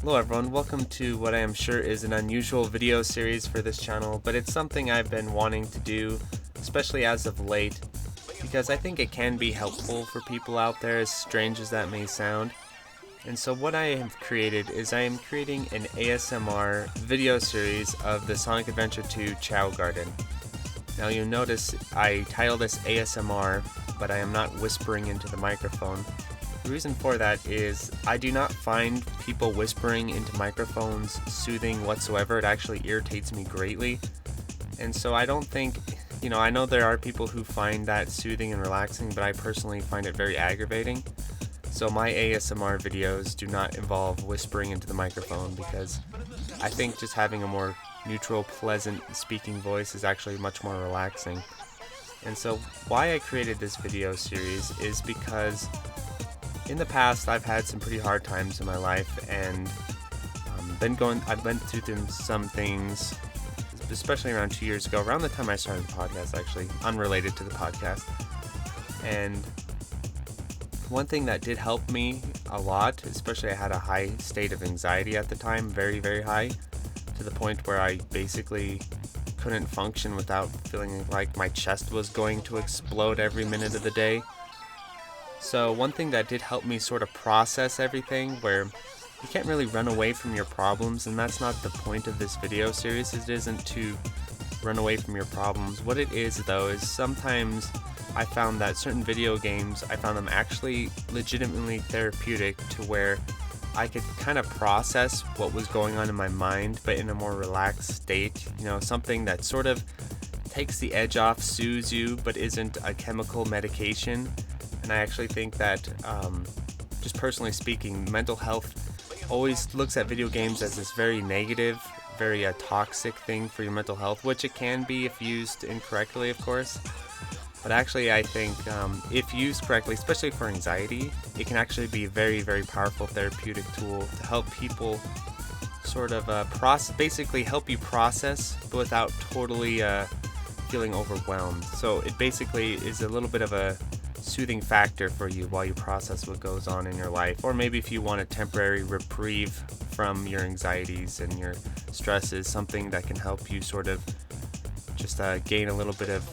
Hello everyone, welcome to what I am sure is an unusual video series for this channel, but it's something I've been wanting to do, especially as of late, because I think it can be helpful for people out there, as strange as that may sound. And so what I have created is I am creating an ASMR video series of the Sonic Adventure 2 Chao Garden. Now you'll notice I title this ASMR, but I am not whispering into the microphone. The reason for that is I do not find people whispering into microphones soothing whatsoever. It actually irritates me greatly. And so I don't think, I know there are people who find that soothing and relaxing, but I personally find it very aggravating. So my ASMR videos do not involve whispering into the microphone because I think just having a more neutral, pleasant speaking voice is actually much more relaxing. And so why I created this video series is because in the past, I've had some pretty hard times in my life, and I've been through some things, especially around 2 years ago, around the time I started the podcast, actually, unrelated to the podcast. And one thing that did help me a lot, especially I had a high state of anxiety at the time, very, very high, to the point where I basically couldn't function without feeling like my chest was going to explode every minute of the day. So one thing that did help me sort of process everything, where you can't really run away from your problems, and that's not the point of this video series. It isn't to run away from your problems. What it is though is sometimes I found that certain video games, I found them actually legitimately therapeutic, to where I could kind of process what was going on in my mind, but in a more relaxed state, something that sort of takes the edge off, soothes you, but isn't a chemical medication. And I actually think that, just personally speaking, mental health always looks at video games as this very negative, very toxic thing for your mental health, which it can be if used incorrectly, of course. But actually, I think if used correctly, especially for anxiety, it can actually be a very, very powerful therapeutic tool to help people sort of basically help you process, but without totally feeling overwhelmed. So it basically is a little bit of a soothing factor for you while you process what goes on in your life, or maybe if you want a temporary reprieve from your anxieties and your stresses, something that can help you sort of just gain a little bit of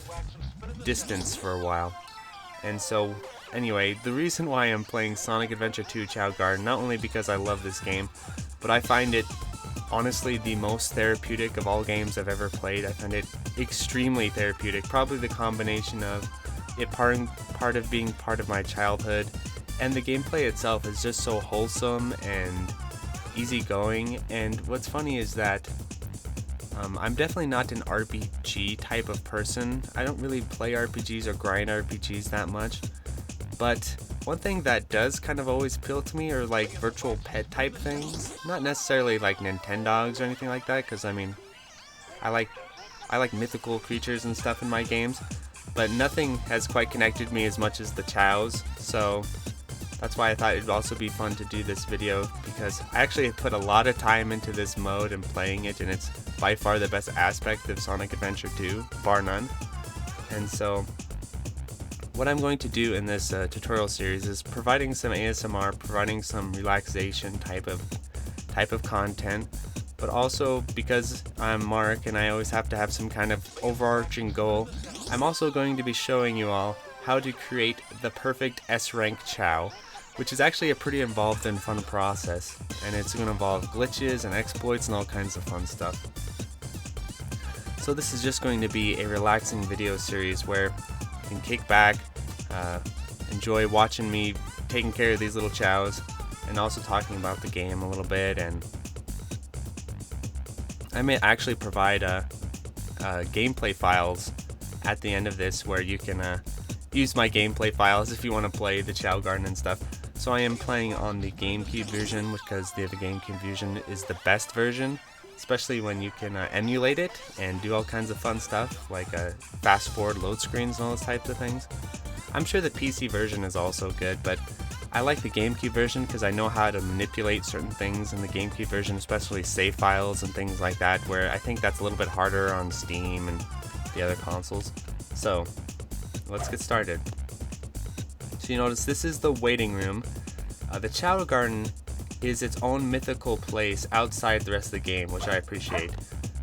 distance for a while. And so anyway, the reason why I'm playing Sonic Adventure 2 Chao Garden, not only because I love this game, but I find it honestly the most therapeutic of all games I've ever played. I find it extremely therapeutic, probably the combination of it part of being part of my childhood, and the gameplay itself is just so wholesome and easygoing. And what's funny is that I'm definitely not an RPG type of person. I don't really play RPGs or grind RPGs that much, but one thing that does kind of always appeal to me are like virtual pet type things. Not necessarily like Nintendogs or anything like that, because I like mythical creatures and stuff in my games, but nothing has quite connected me as much as the Chaos. So that's why I thought it'd also be fun to do this video, because I actually put a lot of time into this mode and playing it, and it's by far the best aspect of Sonic Adventure 2, bar none. And so what I'm going to do in this tutorial series is providing some ASMR, providing some relaxation type of content, but also because I'm Mark and I always have to have some kind of overarching goal, I'm also going to be showing you all how to create the perfect S-rank Chao, which is actually a pretty involved and fun process, and it's going to involve glitches and exploits and all kinds of fun stuff. So this is just going to be a relaxing video series where you can kick back, enjoy watching me taking care of these little Chaos, and also talking about the game a little bit. And I may actually provide gameplay files at the end of this, where you can use my gameplay files if you want to play the Chao Garden and stuff. So I am playing on the GameCube version, because the GameCube version is the best version, especially when you can emulate it and do all kinds of fun stuff, like fast forward load screens and all those types of things. I'm sure the PC version is also good, but I like the GameCube version because I know how to manipulate certain things in the GameCube version, especially save files and things like that, where I think that's a little bit harder on Steam and the other consoles. So let's get started. So you notice this is the waiting room. The Chao Garden is its own mythical place outside the rest of the game, which I appreciate.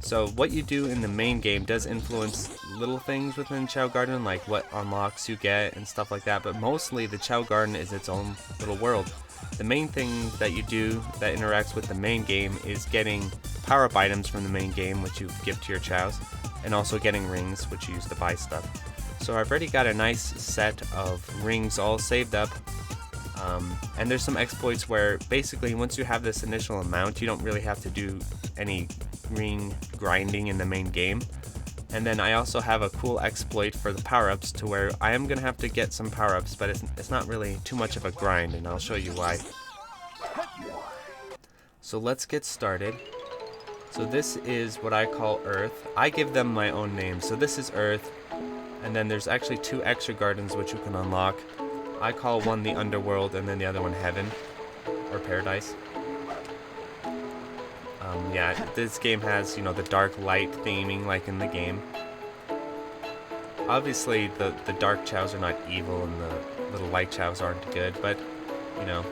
So what you do in the main game does influence little things within Chao Garden, like what unlocks you get and stuff like that, but mostly the Chao Garden is its own little world. The main thing that you do that interacts with the main game is getting power-up items from the main game, which you give to your chows, and also getting rings, which you use to buy stuff. So I've already got a nice set of rings all saved up, and there's some exploits where basically once you have this initial amount, you don't really have to do any ring grinding in the main game. And then I also have a cool exploit for the power-ups to where I am going to have to get some power-ups, but it's not really too much of a grind, and I'll show you why. So let's get started. So this is what I call Earth. I give them my own name. So this is Earth, and then there's actually 2 extra gardens which you can unlock. I call one the Underworld and then the other one Heaven, or Paradise. Yeah, this game has, you know, the dark light theming like in the game. Obviously, the dark chows are not evil and the little light chows aren't good, but, you know,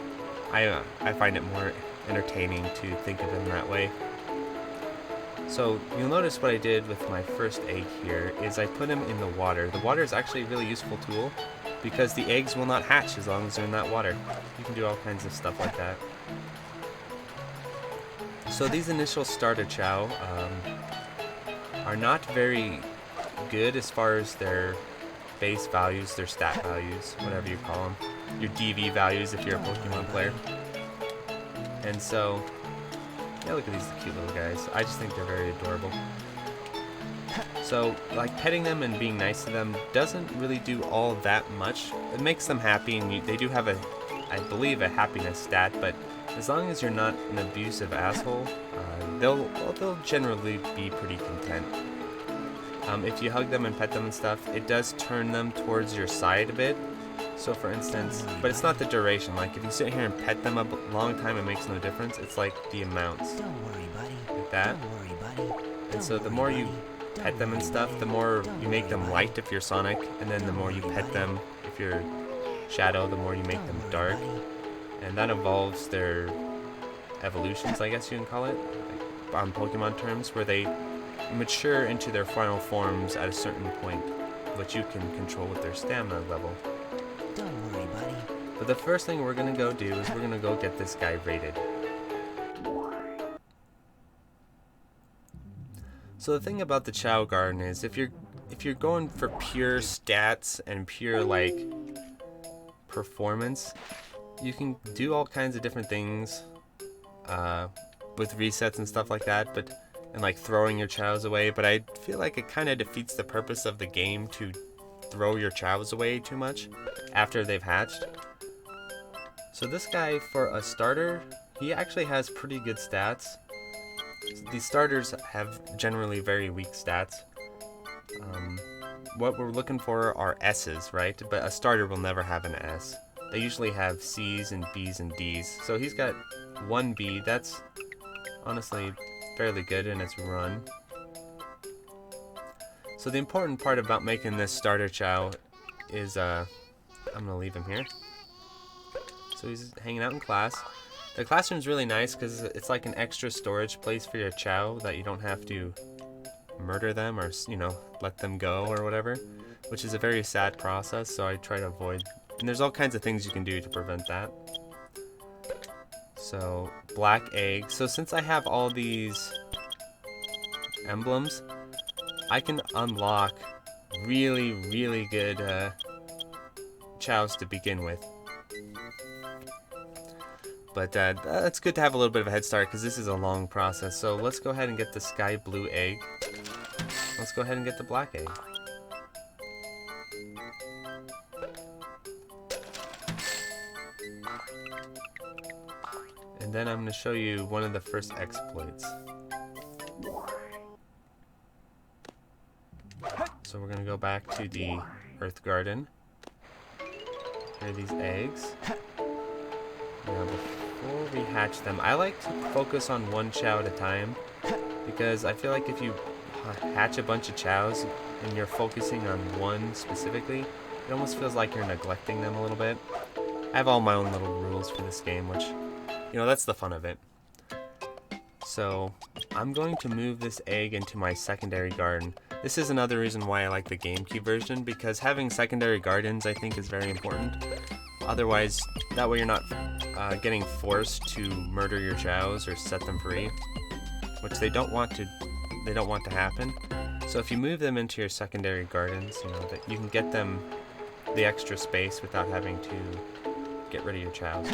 I find it more entertaining to think of them that way. So, you'll notice what I did with my first egg here is I put them in the water. The water is actually a really useful tool because the eggs will not hatch as long as they're in that water. You can do all kinds of stuff like that. So these initial starter chow are not very good as far as their base values, their stat values, whatever you call them. Your DV values if you're a Pokemon player. And so, yeah, look at these cute little guys. I just think they're very adorable. So, like, petting them and being nice to them doesn't really do all that much. It makes them happy, and they do have I believe, a happiness stat, but as long as you're not an abusive asshole, they'll generally be pretty content. If you hug them and pet them and stuff, it does turn them towards your side a bit. So for instance, but it's not the duration. Like if you sit here and pet them a long time, it makes no difference. It's like the amounts. Don't worry, buddy. Like that. Don't worry, buddy. And so the more you pet them and stuff, the more you make them light if you're Sonic, and then the more you pet them if you're Shadow, the more you make them dark. And that involves their evolutions, I guess you can call it, like on Pokemon terms, where they mature into their final forms at a certain point, which you can control with their stamina level. Don't worry, buddy. But the first thing we're going to go do is we're going to go get this guy rated. So the thing about the Chao Garden is if you're going for pure stats and pure like performance, you can do all kinds of different things with resets and stuff like that, and like throwing your chows away, but I feel like it kind of defeats the purpose of the game to throw your chows away too much after they've hatched. So this guy, for a starter, he actually has pretty good stats. These starters have generally very weak stats. What we're looking for are S's, right? But a starter will never have an S. They usually have C's and B's and D's. So he's got 1 B. That's honestly fairly good in its run. So the important part about making this starter chow is, I'm going to leave him here. So he's hanging out in class. The classroom's really nice because it's like an extra storage place for your chow that you don't have to murder them or, you know, let them go or whatever, which is a very sad process, so I try to avoid. And there's all kinds of things you can do to prevent that. So, black egg. So since I have all these emblems, I can unlock really, really good chows to begin with. But it's good to have a little bit of a head start because this is a long process. So let's go ahead and get the sky blue egg. Let's go ahead and get the black egg. And then I'm going to show you one of the first exploits. So we're going to go back to the Earth Garden. Here are these eggs. Now before we hatch them, I like to focus on one chow at a time, because I feel like if you hatch a bunch of chows and you're focusing on one specifically, it almost feels like you're neglecting them a little bit. I have all my own little rules for this game, which You know, that's the fun of it. So I'm going to move this egg into my secondary garden. This is another reason why I like the GameCube version, because having secondary gardens I think is very important. Otherwise, that way you're not getting forced to murder your chows or set them free, which they don't want to happen. So if you move them into your secondary gardens, you know that you can get them the extra space without having to get rid of your chows.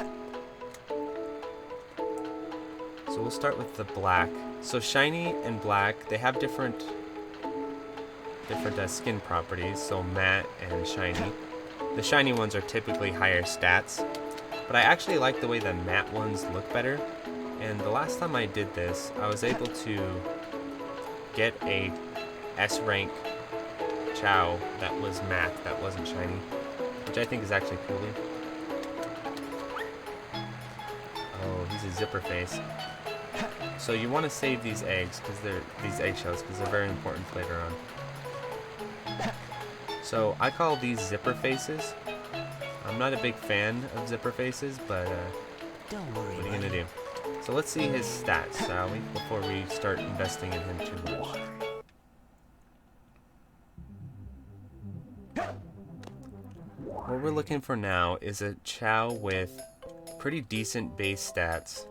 So we'll start with the black. So shiny and black, they have different skin properties. So matte and shiny. The shiny ones are typically higher stats, but I actually like the way the matte ones look better. And the last time I did this, I was able to get a S rank Chao that was matte, that wasn't shiny, which I think is actually cooler. Oh, he's a zipper face. So you want to save these eggs, these eggshells, because they're very important later on. So I call these zipper faces. I'm not a big fan of zipper faces, but Don't worry, what are you gonna do? So let's see his stats, shall we? Before we start investing in him too much. What we're looking for now is a Chao with pretty decent base stats.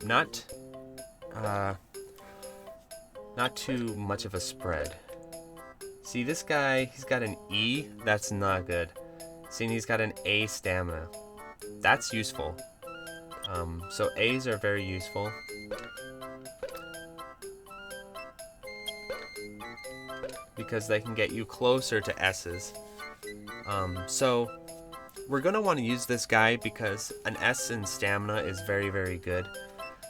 Not too much of a spread. See, this guy, he's got an E, that's not good. See, and he's got an A stamina. That's useful. So A's are very useful. Because they can get you closer to S's. So we're going to want to use this guy because an S in stamina is very, very good.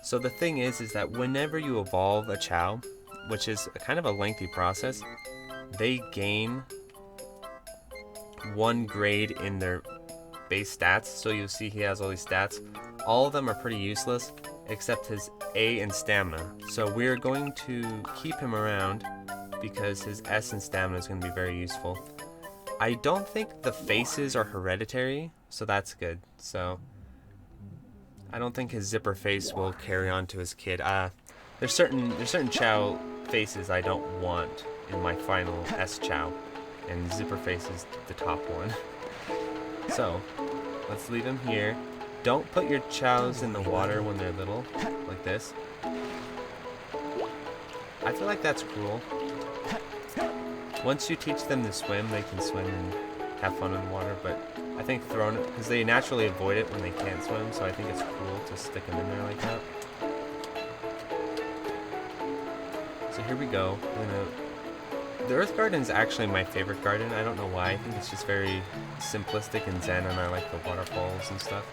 So the thing is that whenever you evolve a Chao, which is kind of a lengthy process, they gain 1 grade in their base stats. So you'll see he has all these stats. All of them are pretty useless except his A and stamina. So we're going to keep him around because his S and stamina is going to be very useful. I don't think the faces are hereditary, so that's good. So I don't think his zipper face will carry on to his kid. There's certain Chao faces I don't want in my final S Chao, and zipper face is the top one. So let's leave him here. Don't put your Chows in the water when they're little, like this. I feel like that's cruel. Once you teach them to swim, they can swim and have fun in the water, but I think throwing it, because they naturally avoid it when they can't swim, so I think it's cruel to stick them in there like that. So here we go. The Earth Garden is actually my favorite garden. I don't know why. I think it's just very simplistic and zen, and I like the waterfalls and stuff.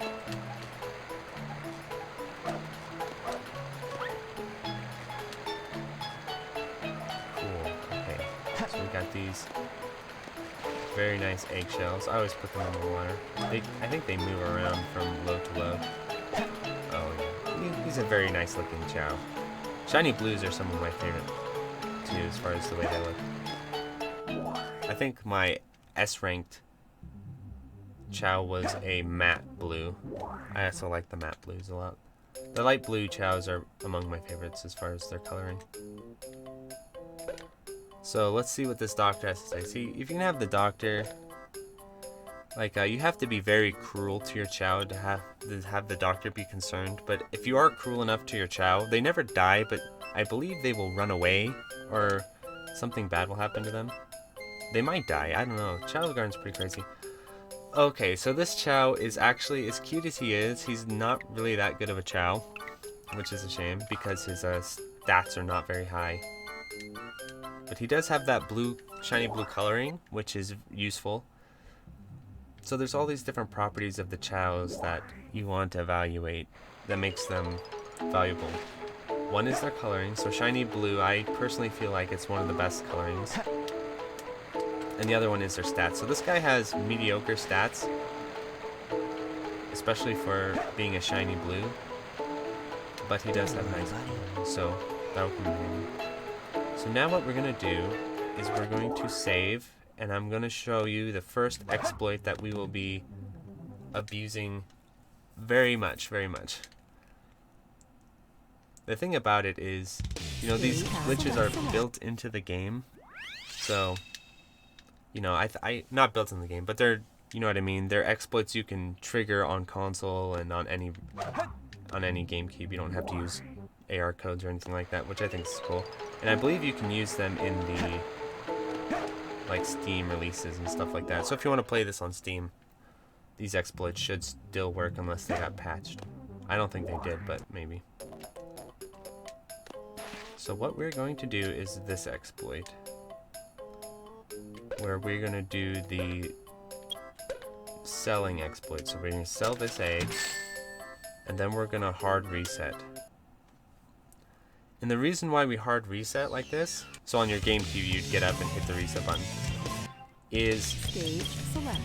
Cool. Okay. So we got these very nice eggshells. I always put them in the water. I think they move around from low to low. Oh yeah. He's a very nice looking Chao. Shiny blues are some of my favorite too, as far as the way they look. I think my S-ranked Chao was a matte blue. I also like the matte blues a lot. The light blue Chows are among my favorites as far as their coloring. So let's see what this doctor has to say. See, if you can have the doctor, like you have to be very cruel to your Chao to have the doctor be concerned. But if you are cruel enough to your Chao, they never die, but I believe they will run away or something bad will happen to them. They might die, I don't know. Chao Garden's pretty crazy. Okay, so this Chao is actually, as cute as he is, he's not really that good of a Chao, which is a shame because his stats are not very high. But he does have that blue, shiny blue coloring, which is useful. So there's all these different properties of the Chows that you want to evaluate that makes them valuable. One is their coloring, so shiny blue, I personally feel like it's one of the best colorings. And the other one is their stats. So this guy has mediocre stats, especially for being a shiny blue. But he does have nice ones, so that'll come in handy. So now what we're going to do is we're going to save, and I'm going to show you the first exploit that we will be abusing very much, very much. The thing about it is, you know, these glitches are built into the game. So, you know, I not built in the game, but they're, you know what I mean. They're exploits you can trigger on console and on any GameCube. You don't have to use AR codes or anything like that, which I think is cool. And I believe you can use them in the like Steam releases and stuff like that. So if you want to play this on Steam, these exploits should still work unless they got patched. I don't think they did, but maybe. So what we're going to do is this exploit, where we're going to do the selling exploit. So we're going to sell this egg, and then we're going to hard reset. And the reason why we hard reset like this, so on your GameCube you'd get up and hit the reset button, is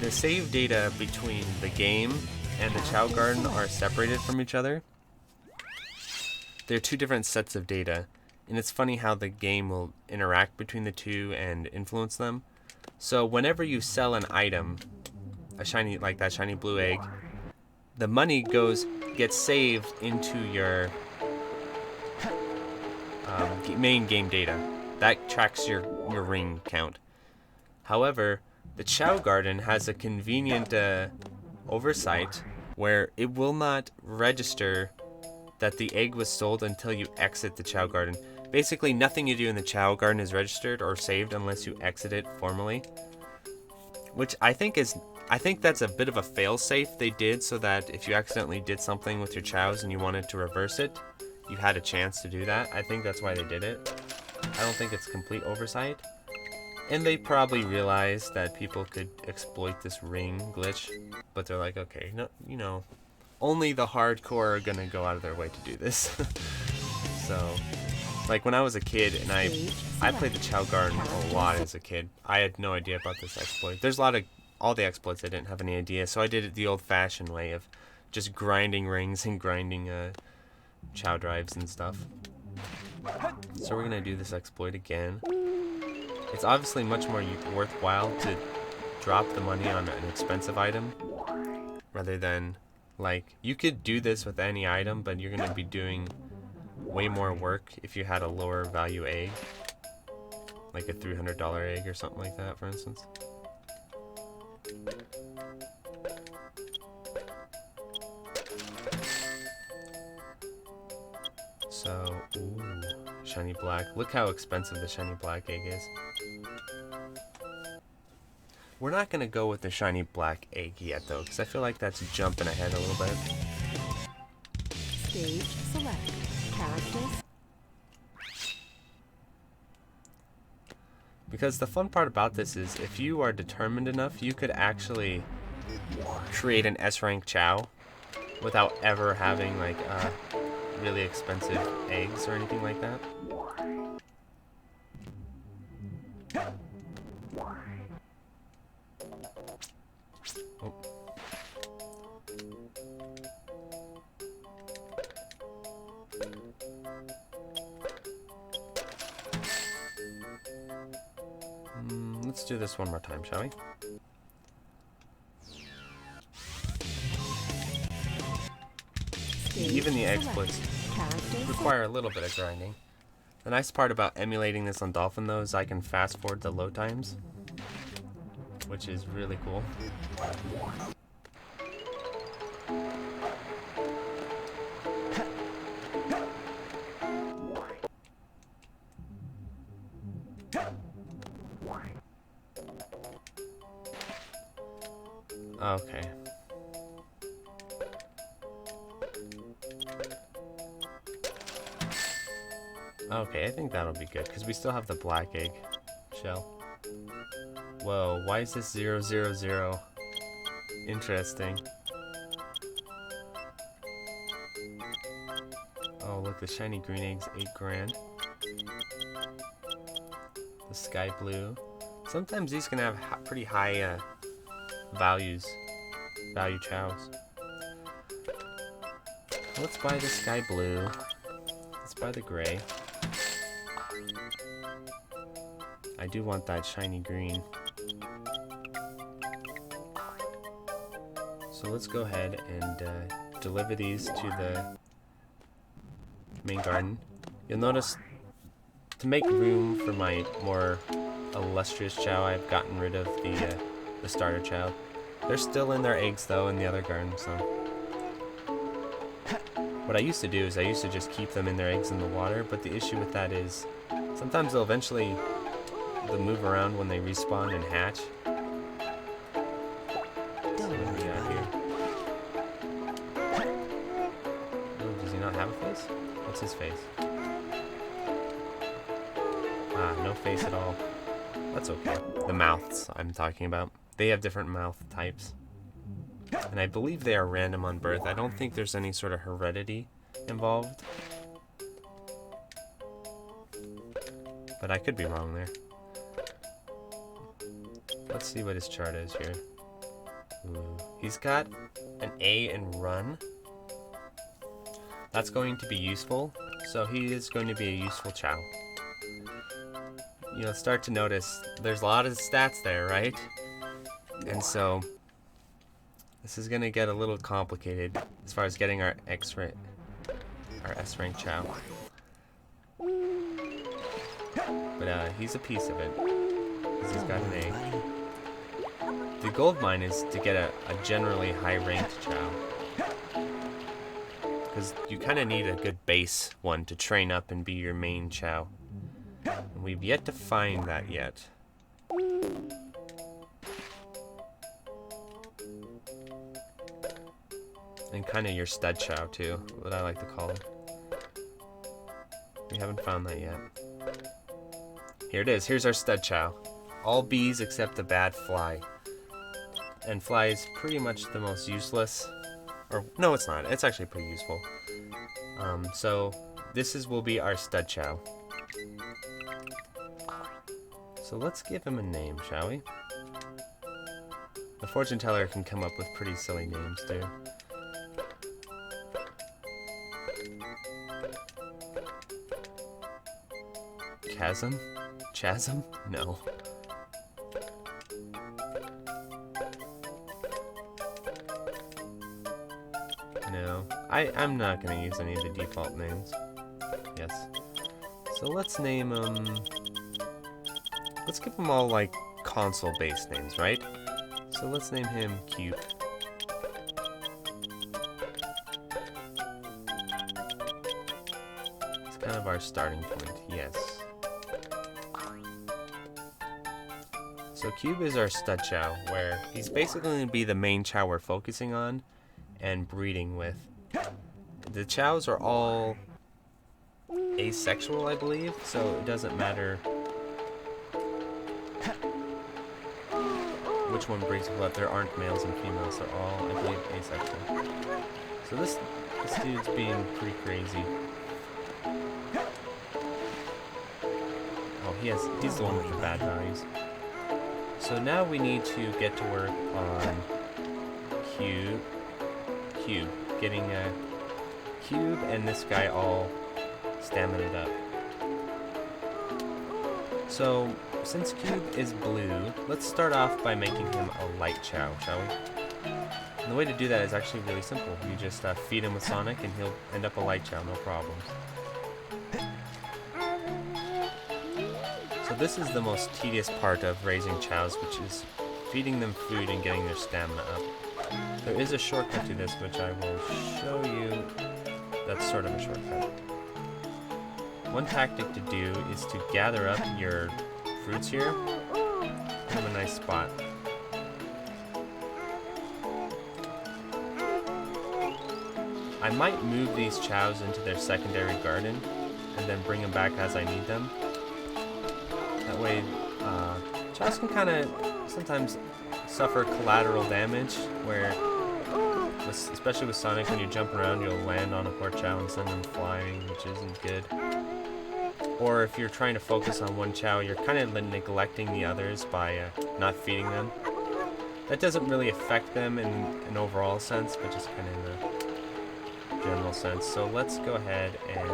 the save data between the game and the Chao Garden are separated from each other. They're two different sets of data, and it's funny how the game will interact between the two and influence them. So whenever you sell an item, a shiny, like that shiny blue egg, the money gets saved into your main game data. That tracks your ring count. However, the Chao Garden has a convenient oversight where it will not register that the egg was sold until you exit the Chao Garden. Basically, nothing you do in the Chao Garden is registered or saved unless you exit it formally. Which I think that's a bit of a fail-safe they did, so that if you accidentally did something with your chows and you wanted to reverse it, you had a chance to do that. I think that's why they did it. I don't think it's complete oversight. And they probably realized that people could exploit this ring glitch, but they're like, okay, no, you know, only the hardcore are gonna go out of their way to do this. So, like when I was a kid and I played the Chao Garden a lot as a kid, I had no idea about this exploit. There's all the exploits I didn't have any idea, so I did it the old-fashioned way of just grinding rings and grinding Chao drives and stuff. So we're gonna do this exploit again. It's obviously much more worthwhile to drop the money on an expensive item rather than, like, you could do this with any item, but you're gonna be doing way more work if you had a lower value egg, like a $300 egg or something like that, for instance. So, ooh, shiny black. Look how expensive the shiny black egg is. We're not going to go with the shiny black egg yet, though, because I feel like that's jumping ahead a little bit. Stage select. Characters. Because the fun part about this is, if you are determined enough, you could actually create an S-rank Chao without ever having, like, really expensive eggs or anything like that. Oh. Let's do this one more time, shall we? Even the exploits require a little bit of grinding. The nice part about emulating this on Dolphin, though, is I can fast forward the load times, which is really cool. Okay. Okay, I think that'll be good, because we still have the black egg shell. Whoa, why is this 0, 0, 0? Interesting. Oh, look, the shiny green egg's 8 grand. The sky blue. Sometimes these can have pretty high value chows. Let's buy the sky blue. Let's buy the gray. I do want that shiny green. So let's go ahead and deliver these to the main garden, you'll notice to make room for my more illustrious Chao, I've gotten rid of the starter Chao. They're still in their eggs though in the other garden, so. What I used to do is I used to just keep them in their eggs in the water, but the issue with that is sometimes they'll move around when they respawn and hatch. Don't worry, buddy. Oh, does he not have a face? What's his face? Ah, no face at all. That's okay. The mouths I'm talking about. They have different mouth types. And I believe they are random on birth. I don't think there's any sort of heredity involved. But I could be wrong there. Let's see what his chart is here. Ooh. He's got an A in run. That's going to be useful. So he is going to be a useful Chao. You'll start to notice there's a lot of stats there, right? And so this is gonna get a little complicated as far as getting our S-rank Chao. But he's a piece of it. 'Cause he's got an A. The gold mine is to get a generally high-ranked Chao. Because you kind of need a good base one to train up and be your main Chao. And we've yet to find that yet. And kind of your stud Chao too, what I like to call him. We haven't found that yet. Here it is, here's our stud Chao. All bees except the bad fly. And fly is pretty much the most useless. Or, no it's not, it's actually pretty useful. So, will be our stud Chao. So let's give him a name, shall we? The fortune teller can come up with pretty silly names too. Chasm? Chasm? No. No. I'm not gonna use any of the default names. Yes. So let's name them... Let's give them all like console-based names, right? So let's name him Cube. It's kind of our starting point, yes. So Cube is our stud Chao, where he's basically going to be the main Chao we're focusing on and breeding with. The Chaos are all asexual, I believe, so it doesn't matter which one breeds what. There aren't males and females, they're all, I believe, asexual. So this dude's being pretty crazy. Oh, he's the one with the bad values. So now we need to get to work on Cube, getting a Cube and this guy all stamina'd up. So since Cube is blue, let's start off by making him a light Chao, shall we? And the way to do that is actually really simple. You just feed him with Sonic and he'll end up a light Chao, no problems. So this is the most tedious part of raising Chaos, which is feeding them food and getting their stamina up. There is a shortcut to this, which I will show you. That's sort of a shortcut. One tactic to do is to gather up your fruits here, put them in a nice spot. I might move these Chaos into their secondary garden and then bring them back as I need them. That way, Chaos can kind of sometimes suffer collateral damage, where, especially with Sonic, when you jump around, you'll land on a poor Chao and send them flying, which isn't good. Or if you're trying to focus on one Chao, you're kind of neglecting the others by not feeding them. That doesn't really affect them in an overall sense, but just kind of in a general sense. So let's go ahead and...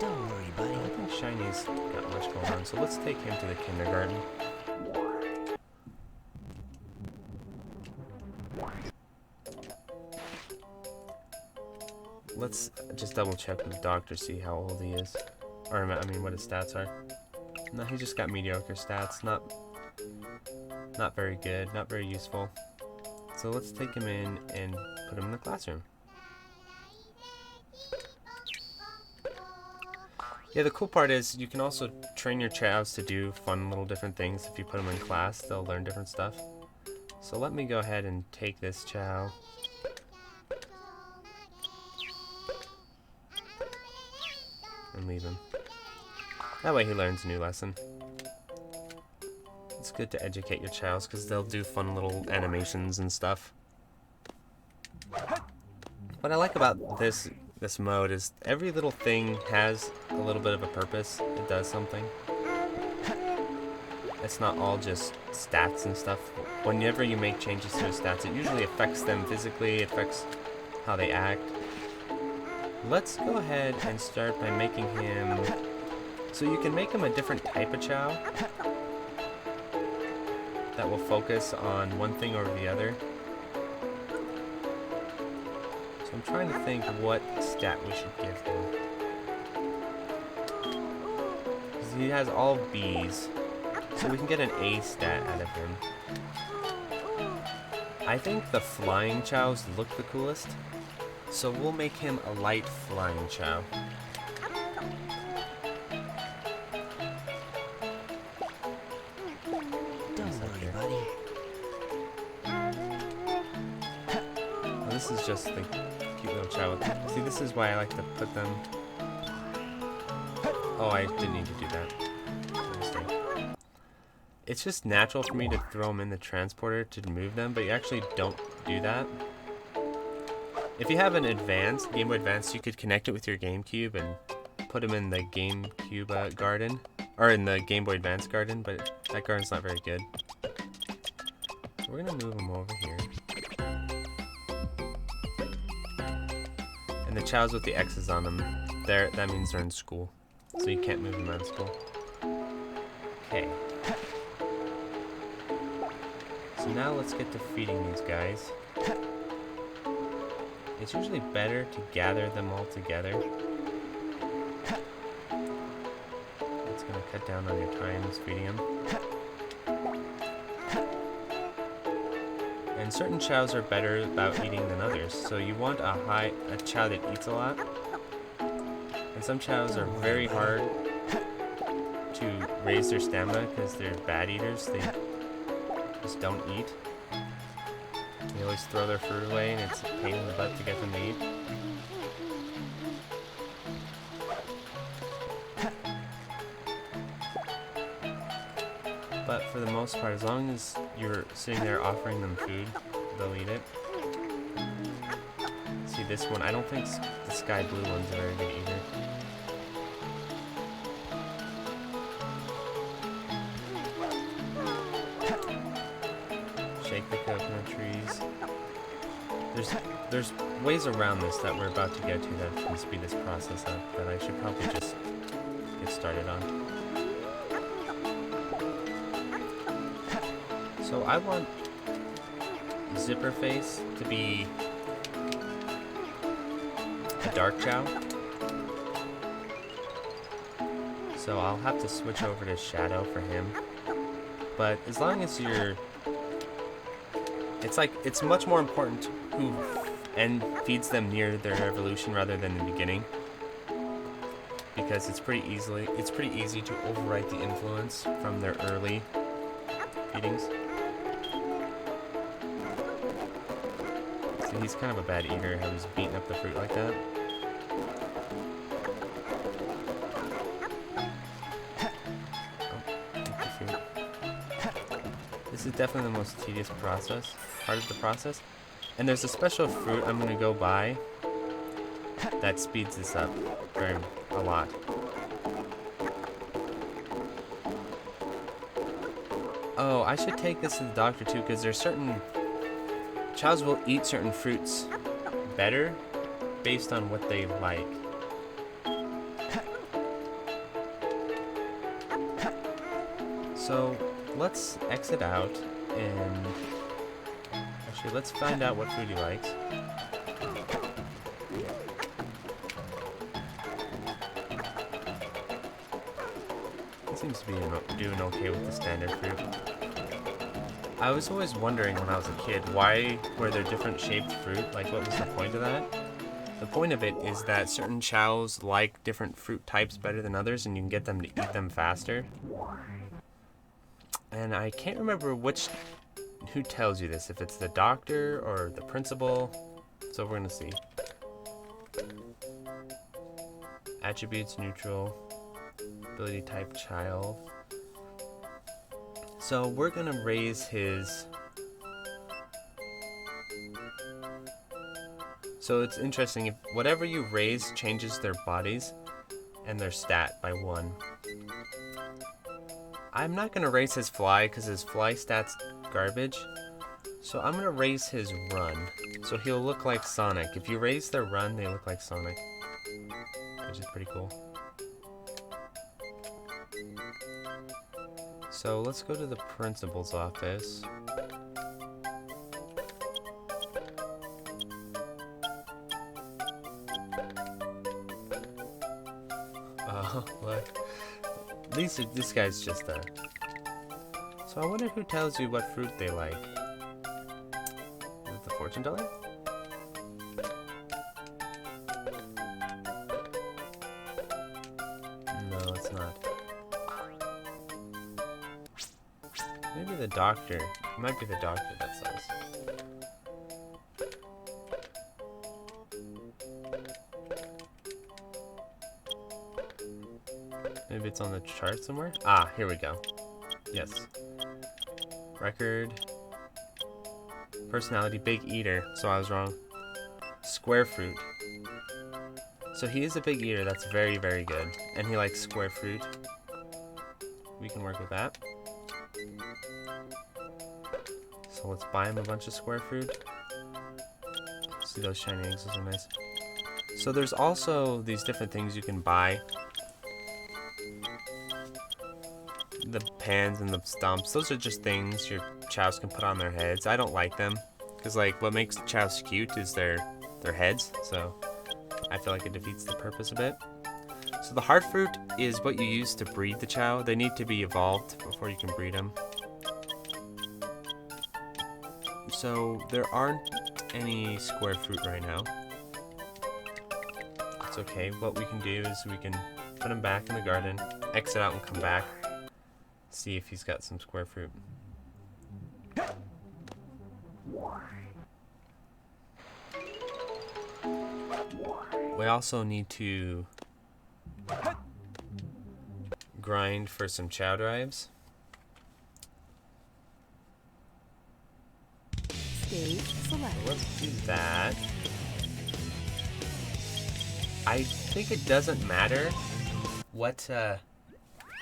Don't worry, buddy. I don't think Shiny's got much going on, so let's take him to the kindergarten. let's just double check with the doctor, see how old he is. Or, I mean, what his stats are. No, he just got mediocre stats. Not very good, not very useful. So let's take him in and put him in the classroom. Yeah, the cool part is you can also train your chows to do fun little different things. If you put them in class, they'll learn different stuff. So let me go ahead and take this chow. And leave him. That way he learns a new lesson. It's good to educate your chows because they'll do fun little animations and stuff. What I like about this mode is every little thing has a little bit of a purpose. It does something. It's not all just stats and stuff. Whenever you make changes to the stats, it usually affects them physically, it affects how they act. Let's go ahead and start by making him... So you can make him a different type of chow that will focus on one thing over the other. So I'm trying to think what stat we should give him. Because he has all B's, so we can get an A stat out of him. I think the flying chows look the coolest, so we'll make him a light flying chow. This is just the cute little chow. See, this is why I like to put them... Oh, I didn't need to do that. It's just natural for me to throw them in the transporter to move them, but you actually don't do that. If you have an Game Boy Advance, you could connect it with your GameCube and put them in the GameCube garden, or in the Game Boy Advance garden, but that garden's not very good. So we're gonna move them over here. And the chows with the X's on them, that means they're in school. So you can't move them out of school. Okay. So now let's get to feeding these guys. It's usually better to gather them all together. It's going to cut down on your times feeding them. And certain chows are better about eating than others. So you want a chow that eats a lot. And some chows are very hard to raise their stamina because they're bad eaters. They just don't eat. They always throw their food away and it's a pain in the butt to get them to eat. But for the most part, as long as you're sitting there offering them food, they'll eat it. See this one, I don't think the sky blue one's a very good eater. Shake the coconut trees. There's ways around this that we're about to get to that can speed this process up that I should probably just get started on. So I want Zipper Face to be a dark chow. So I'll have to switch over to Shadow for him. But as long as you're... It's much more important who feeds them near their evolution rather than the beginning. Because it's pretty easy to overwrite the influence from their early feedings. So he's kind of a bad eater, how he's beating up the fruit like that. This is definitely the most tedious part of the process. And there's a special fruit I'm going to go buy that speeds this up a lot. Oh, I should take this to the doctor too, because there's certain... Chows will eat certain fruits better based on what they like. So let's exit out and actually let's find out what food he likes. He seems to be doing okay with the standard fruit. I was always wondering when I was a kid, why were there different shaped fruit? Like, what was the point of that? The point of it is that certain chows like different fruit types better than others, and you can get them to eat them faster. And I can't remember who tells you this, if it's the doctor or the principal. So we're gonna see. Attributes neutral, ability type child. So we're gonna raise his. So it's interesting, if whatever you raise changes their bodies and their stat by 1. I'm not gonna raise his fly because his fly stat's garbage. So I'm gonna raise his run. So he'll look like Sonic. If you raise their run, they look like Sonic, which is pretty cool. So let's go to the principal's office. Oh, look. This guy's just So I wonder who tells you what fruit they like. Is it the fortune teller? No, it's not. Maybe the doctor. It might be the doctor that says. Maybe it's on the chart somewhere? Ah, here we go. Yes. Record. Personality, big eater. So I was wrong. Square fruit. So he is a big eater. That's very, very good. And he likes square fruit. We can work with that. So let's buy him a bunch of square fruit. See those shiny eggs, those are nice. So there's also these different things you can buy. The pans and the stumps, those are just things your chows can put on their heads. I don't like them, because like what makes the chows cute is their heads, so I feel like it defeats the purpose a bit. So the hard fruit is what you use to breed the chow. They need to be evolved before you can breed them. So there aren't any square fruit right now. It's okay. What we can do is we can put him back in the garden, exit out and come back, see if he's got some square fruit. We also need to grind for some chow drives. Stage select. Let's do that. I think it doesn't matter what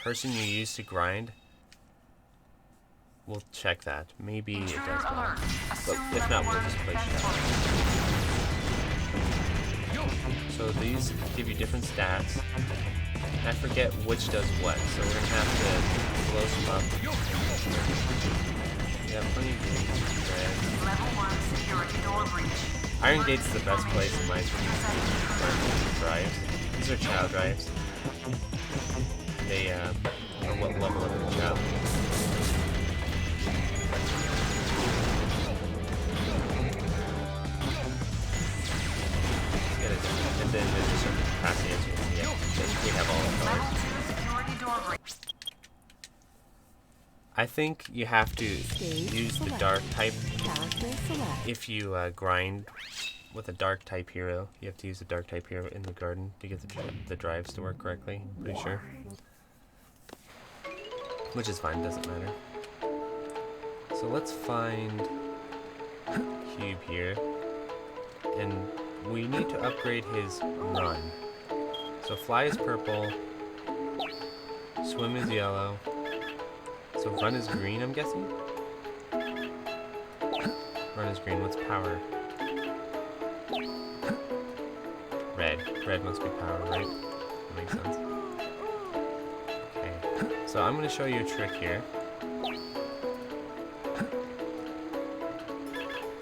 person you use to grind. We'll check that. Maybe it does matter. But if not, we'll just place it out. So these give you different stats. I forget which does what, so we're gonna have to blow some up. We have plenty of green, red. Level 1 security door breach. Iron Gate's the best place in my opinion to drives. These are chow drives. They are what level of the chow. And then there's a certain capacity as you can see. We have all the colors. Level 2 security door breach. I think you have to use the dark type. Character select. If you grind with a dark type hero, you have to use the dark type hero in the garden to get the drives to work correctly. I'm pretty sure. Which is fine, doesn't matter. So let's find Cube here. And we need to upgrade his run. So fly is purple. Swim is yellow. So run is green, I'm guessing? Run is green. What's power? Red. Red must be power, right? That makes sense. Okay. So I'm going to show you a trick here.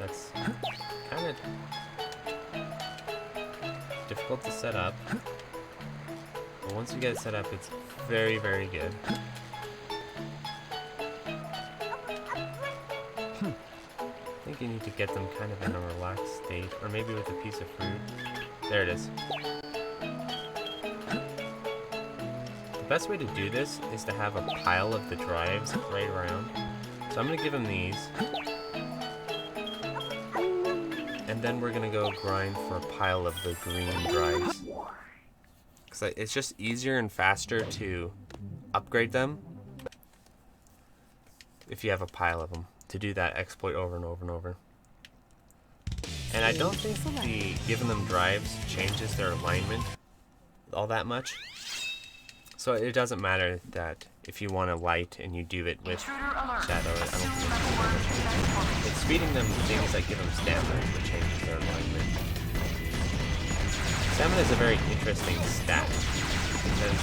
That's kind of difficult to set up. But once you get it set up, it's very, very good. I think you need to get them kind of in a relaxed state, or maybe with a piece of fruit. There it is. The best way to do this is to have a pile of the drives right around. So I'm going to give him these. And then we're going to go grind for a pile of the green drives. Because it's just easier and faster to upgrade them if you have a pile of them. To do that exploit over and over and over. And I don't think giving them drives changes their alignment all that much. So it doesn't matter that if you want a light and you do it with shadow, I don't think it's feeding them things that give them stamina that changes their alignment. Stamina is a very interesting stat because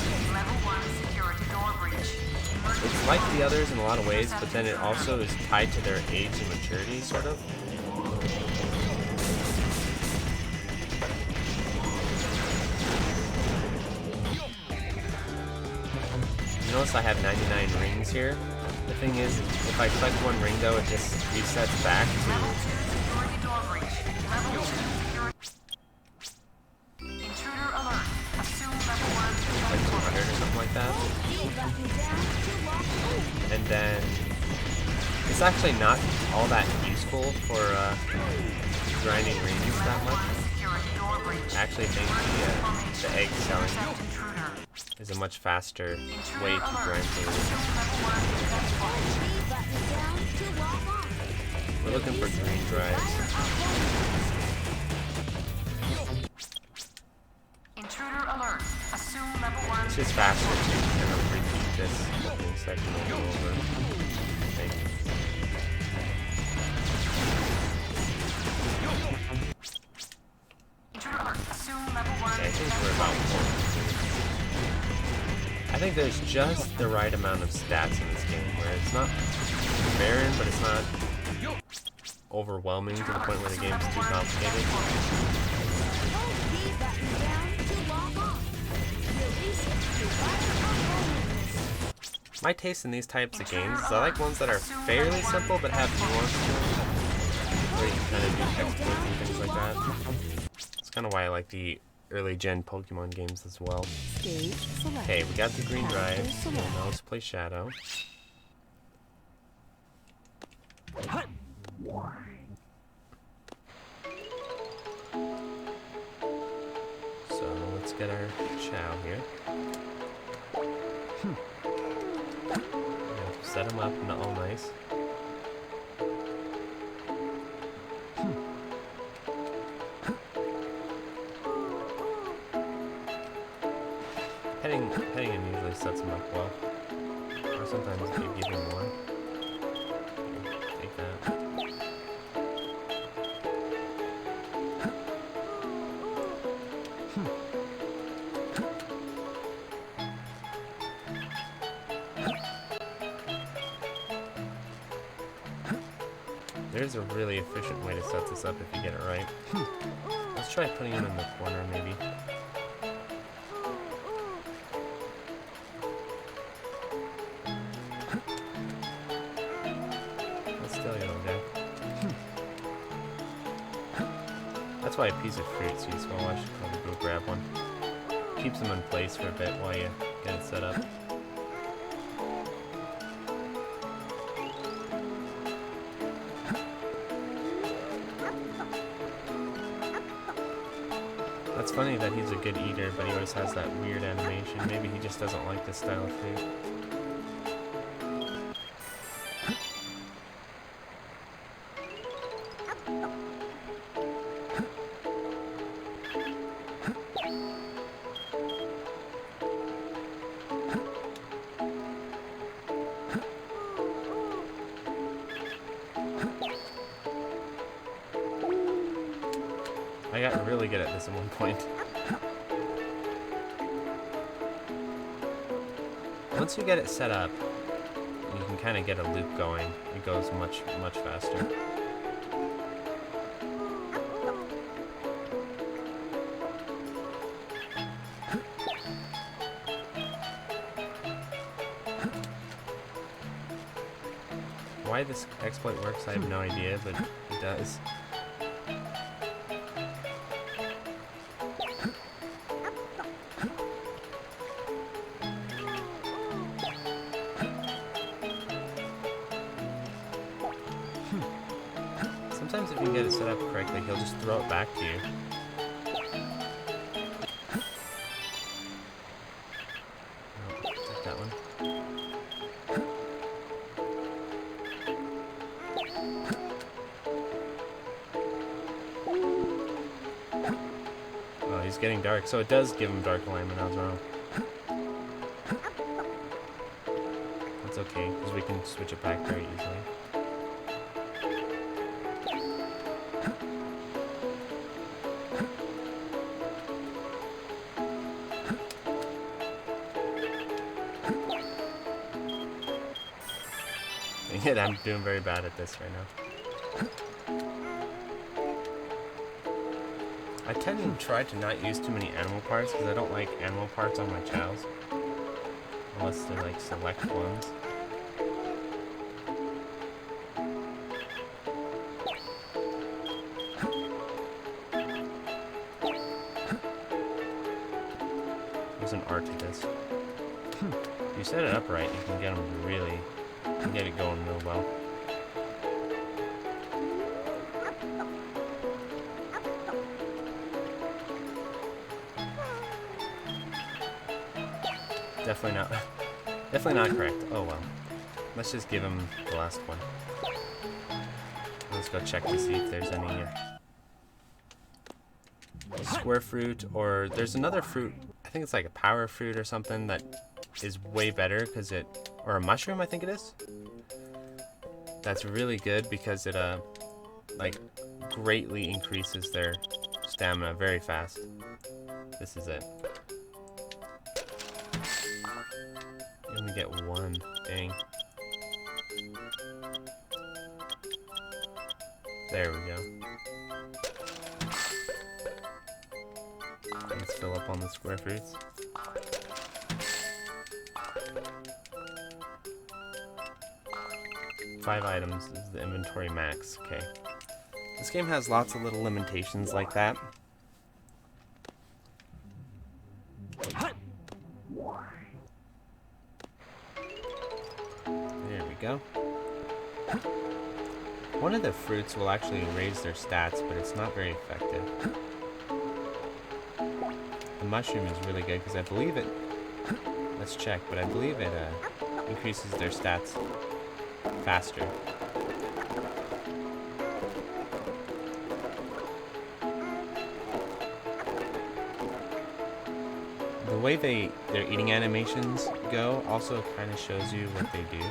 it's like the others in a lot of ways, but then it also is tied to their age and maturity, sort of. You notice I have 99 rings here. The thing is, if I collect one ring though, it just resets back to... like 200 or something like that. And then it's actually not all that useful for grinding rings that much. I actually think the egg selling is a much faster way to grind for rings. We're looking for green drives. Intruder alert. Assume level 1. It's just faster to kind of repeat this opening section over and over. I think. Intruder alert. Assume level 1. Okay, I think we're about 4. I think there's just the right amount of stats in this game where it's not barren, but it's not overwhelming to the point where the game's too complicated. My taste in these types of games is I like ones that are fairly simple but have nuance to them, where you can kind of do exploits and things like that. That's kind of why I like the early gen Pokemon games as well. Okay, we got the green drive, so now let's play Shadow. So let's get our Chao here. Set them up and all nice. Petting him usually sets him up well. Or sometimes you give him more. Take that. There's a really efficient way to set this up if you get it right. Let's try putting him in the corner, maybe. Let's still go, okay? That's why a piece of fruit's useful. I should probably go grab one. Keeps them in place for a bit while you get it set up. It's funny that he's a good eater, but he always has that weird animation. Maybe he just doesn't like this style of food. I got really good at this at one point. Once you get it set up, you can kind of get a loop going. It goes much, much faster. Why this exploit works, I have no idea, but it does. Sometimes if you can get it set up correctly, he'll just throw it back to you. Oh, take that one. Oh, he's getting dark, so it does give him dark alignment. I was wrong. That's okay, because we can switch it back very easily. Yet I'm doing very bad at this right now. I tend to try to not use too many animal parts because I don't like animal parts on my chows. Unless they're like select ones. There's an art to this. If you set it up right, you can get them really... get it going real well. Definitely not correct. Oh well. Let's just give him the last one. Let's go check to see if there's any square fruit, or there's another fruit. I think it's like a power fruit or something that is way better because it, or a mushroom I think it is. That's really good because it like greatly increases their stamina very fast. This is it. You only get one. Dang. There we go. Let's fill up on the square fruits. Five items is the inventory max. Okay. This game has lots of little limitations like that. There we go. One of the fruits will actually raise their stats, but it's not very effective. The mushroom is really good because I believe it... Let's check, but I believe it increases their stats faster. The way their eating animations go also kind of shows you what they do.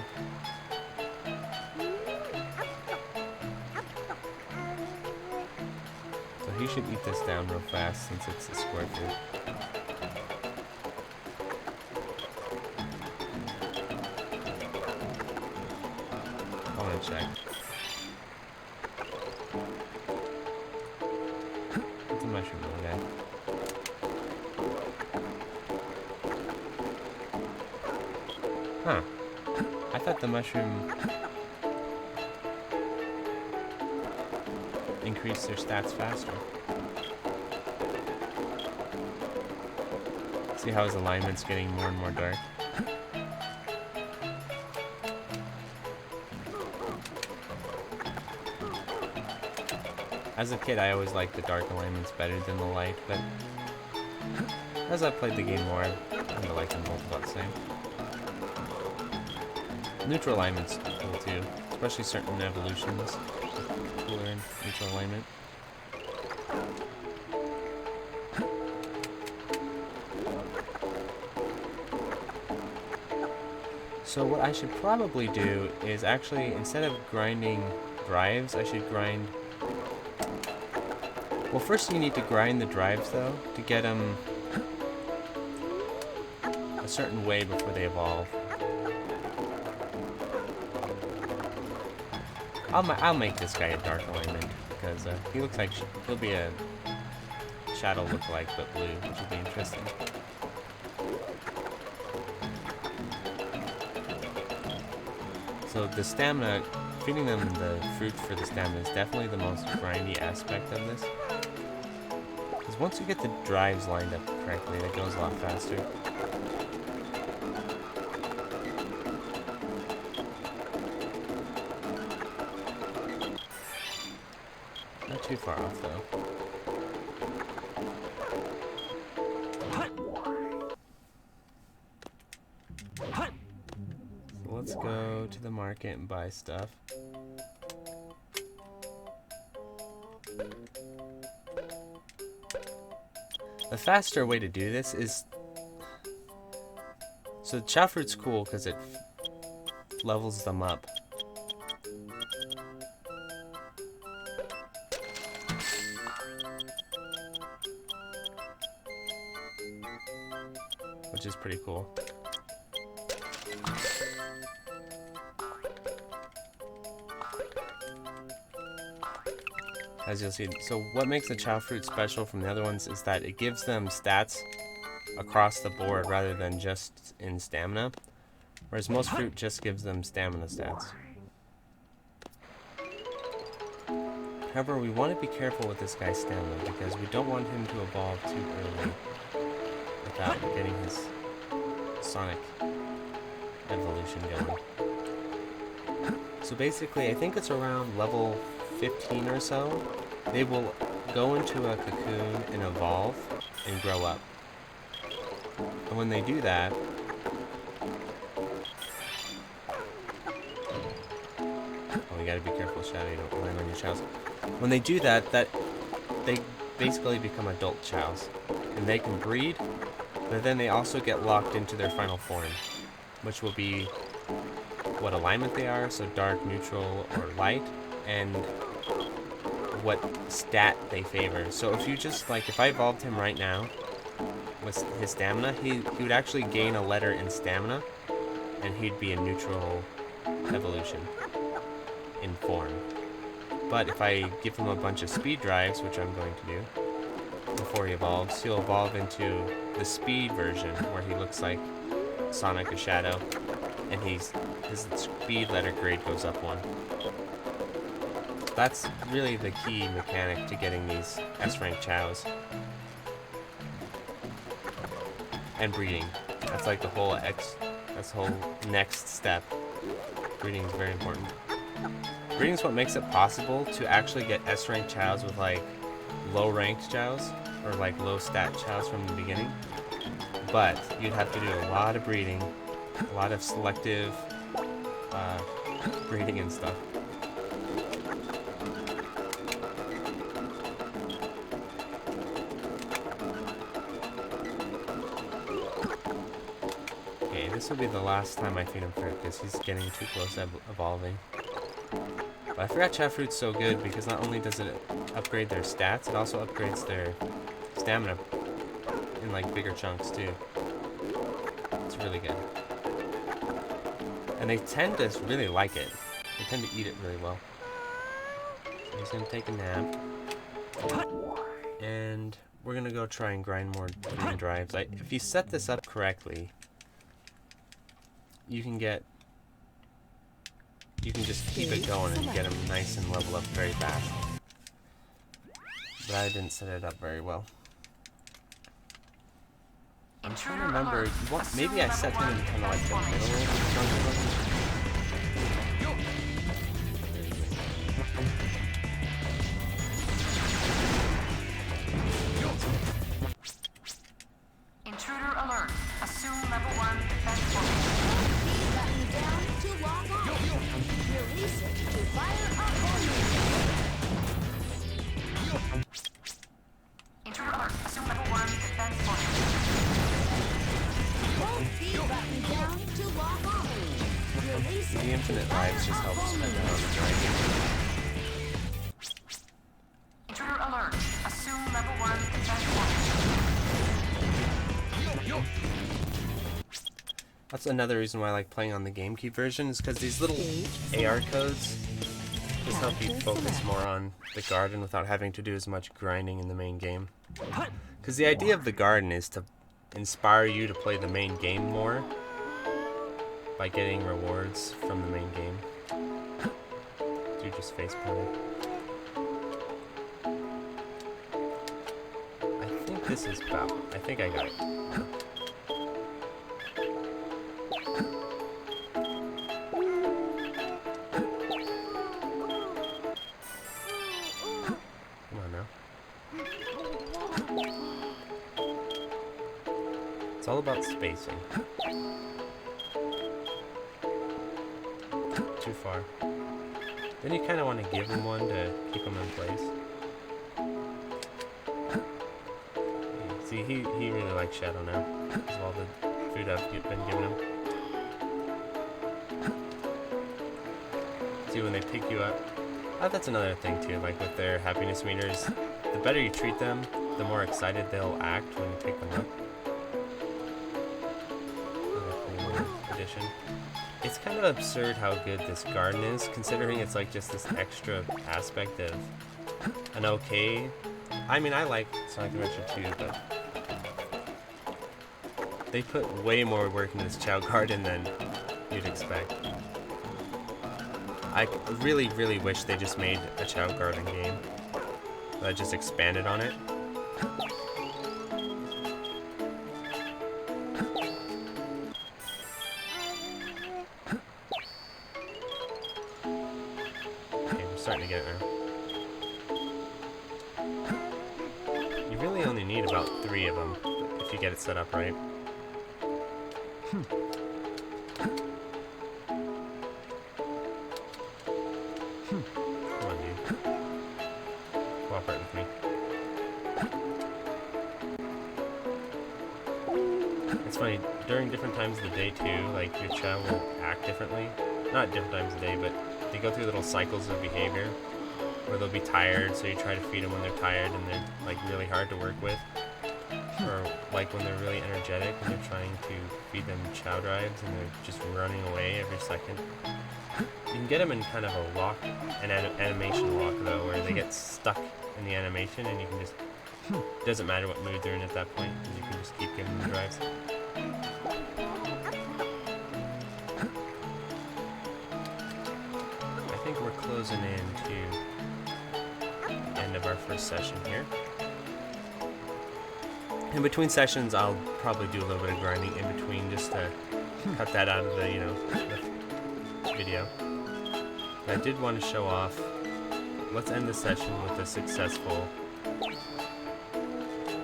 So he should eat this down real fast since it's a square fruit. I want to check. What's a mushroom over there? Huh. I thought the mushroom increased their stats faster. See how his alignment's getting more and more dark? As a kid, I always liked the dark alignments better than the light, but as I've played the game more, I kind of like them both about the same. Neutral alignment's cool too, especially certain evolutions. Cooler in neutral alignment. So what I should probably do is actually, instead of grinding drives, I should grind... Well, first you need to grind the drives though, to get them a certain way before they evolve. I'll make this guy a dark alignment, because he looks like he'll be a shadow lookalike but blue, which will be interesting. So the stamina feeding them the fruit for the stamina is definitely the most grindy aspect of this. Because once you get the drives lined up correctly, it goes a lot faster. Not too far off though. So let's go to the market and buy stuff. The faster way to do this is... So the Chao fruit's cool because it levels them up. Which is pretty cool. As you'll see, so what makes the Chao fruit special from the other ones is that it gives them stats across the board rather than just in stamina, whereas most fruit just gives them stamina stats. However, we want to be careful with this guy's stamina because we don't want him to evolve too early without getting his Sonic evolution going. So basically, I think it's around level 15 or so, they will go into a cocoon and evolve and grow up. And when they do that, oh, you gotta be careful, Shadow, you don't land on your chows. When they do that, they basically become adult chows. And they can breed, but then they also get locked into their final form, which will be what alignment they are, so dark, neutral, or light, and what stat they favor. So if you just, like, if I evolved him right now with his stamina, he would actually gain a letter in stamina, and he'd be a neutral evolution in form. But if I give him a bunch of speed drives, which I'm going to do before he evolves, he'll evolve into the speed version where he looks like Sonic or Shadow, and his speed letter grade goes up 1. That's really the key mechanic to getting these S-rank chows. And breeding. That's like the whole next step. Breeding is very important. Breeding is what makes it possible to actually get S-rank chows with like low-ranked chows, or like low-stat chows from the beginning. But you'd have to do a lot of breeding, a lot of selective breeding and stuff. Okay, this will be the last time I feed him fruit because he's getting too close to evolving. But I forgot Chao fruit's so good because not only does it upgrade their stats, it also upgrades their stamina in like bigger chunks too. It's really good. And they tend to really like it. They tend to eat it really well. So he's gonna take a nap. And we're gonna go try and grind more green drives. If you set this up correctly, you can just keep it going and get them nice and level up very fast. But I didn't set it up very well. I'm trying to remember, maybe I set him in kind of like the middle of Intruder alert. Assume level 1 defense focus. Button down to log on. Release it to fire up on you. Intruder alert. Assume level 1 defense focus. Hold B button down to log on. Release the it infinite lives just helps cut down on the dragon. Intruder alert. Assume level 1 defense focus. That's another reason why I like playing on the GameCube version, is because these little AR codes just help you focus more on the garden without having to do as much grinding in the main game. Because the idea of the garden is to inspire you to play the main game more by getting rewards from the main game. you just face planted. I think this is about. I think I got it. Come on now. It's all about spacing. Too far. Then you kind of want to give him one to keep him in place. See, he really likes Shadow now, because of all the food I've been giving him. See, when they pick you up, that's another thing too, like with their happiness meters, the better you treat them, the more excited they'll act when you pick them up. Addition. It's kind of absurd how good this garden is, considering it's like just this extra aspect of an okay. I mean, I like Sonic Adventure too, but they put way more work into this Chao Garden than you'd expect. I really, really wish they just made a Chao Garden game that just expanded on it. Starting to get it now. You really only need about 3 of them if you get it set up right. Come on, dude. Cooperate with me. It's funny, during different times of the day too, like your Chao will act differently. Not different times of the day, but they go through little cycles of behavior where they'll be tired, so you try to feed them when they're tired and they're like really hard to work with. Or like when they're really energetic and they're trying to feed them Chao drives and they're just running away every second. You can get them in kind of a lock, an animation lock though, where they get stuck in the animation and you can just, it doesn't matter what mood they're in at that point, because you can just keep giving them drives. I think we're closing in to the end of our first session here. In between sessions, I'll probably do a little bit of grinding in between just to cut that out of the, the video. But I did want to show off. Let's end the session with a successful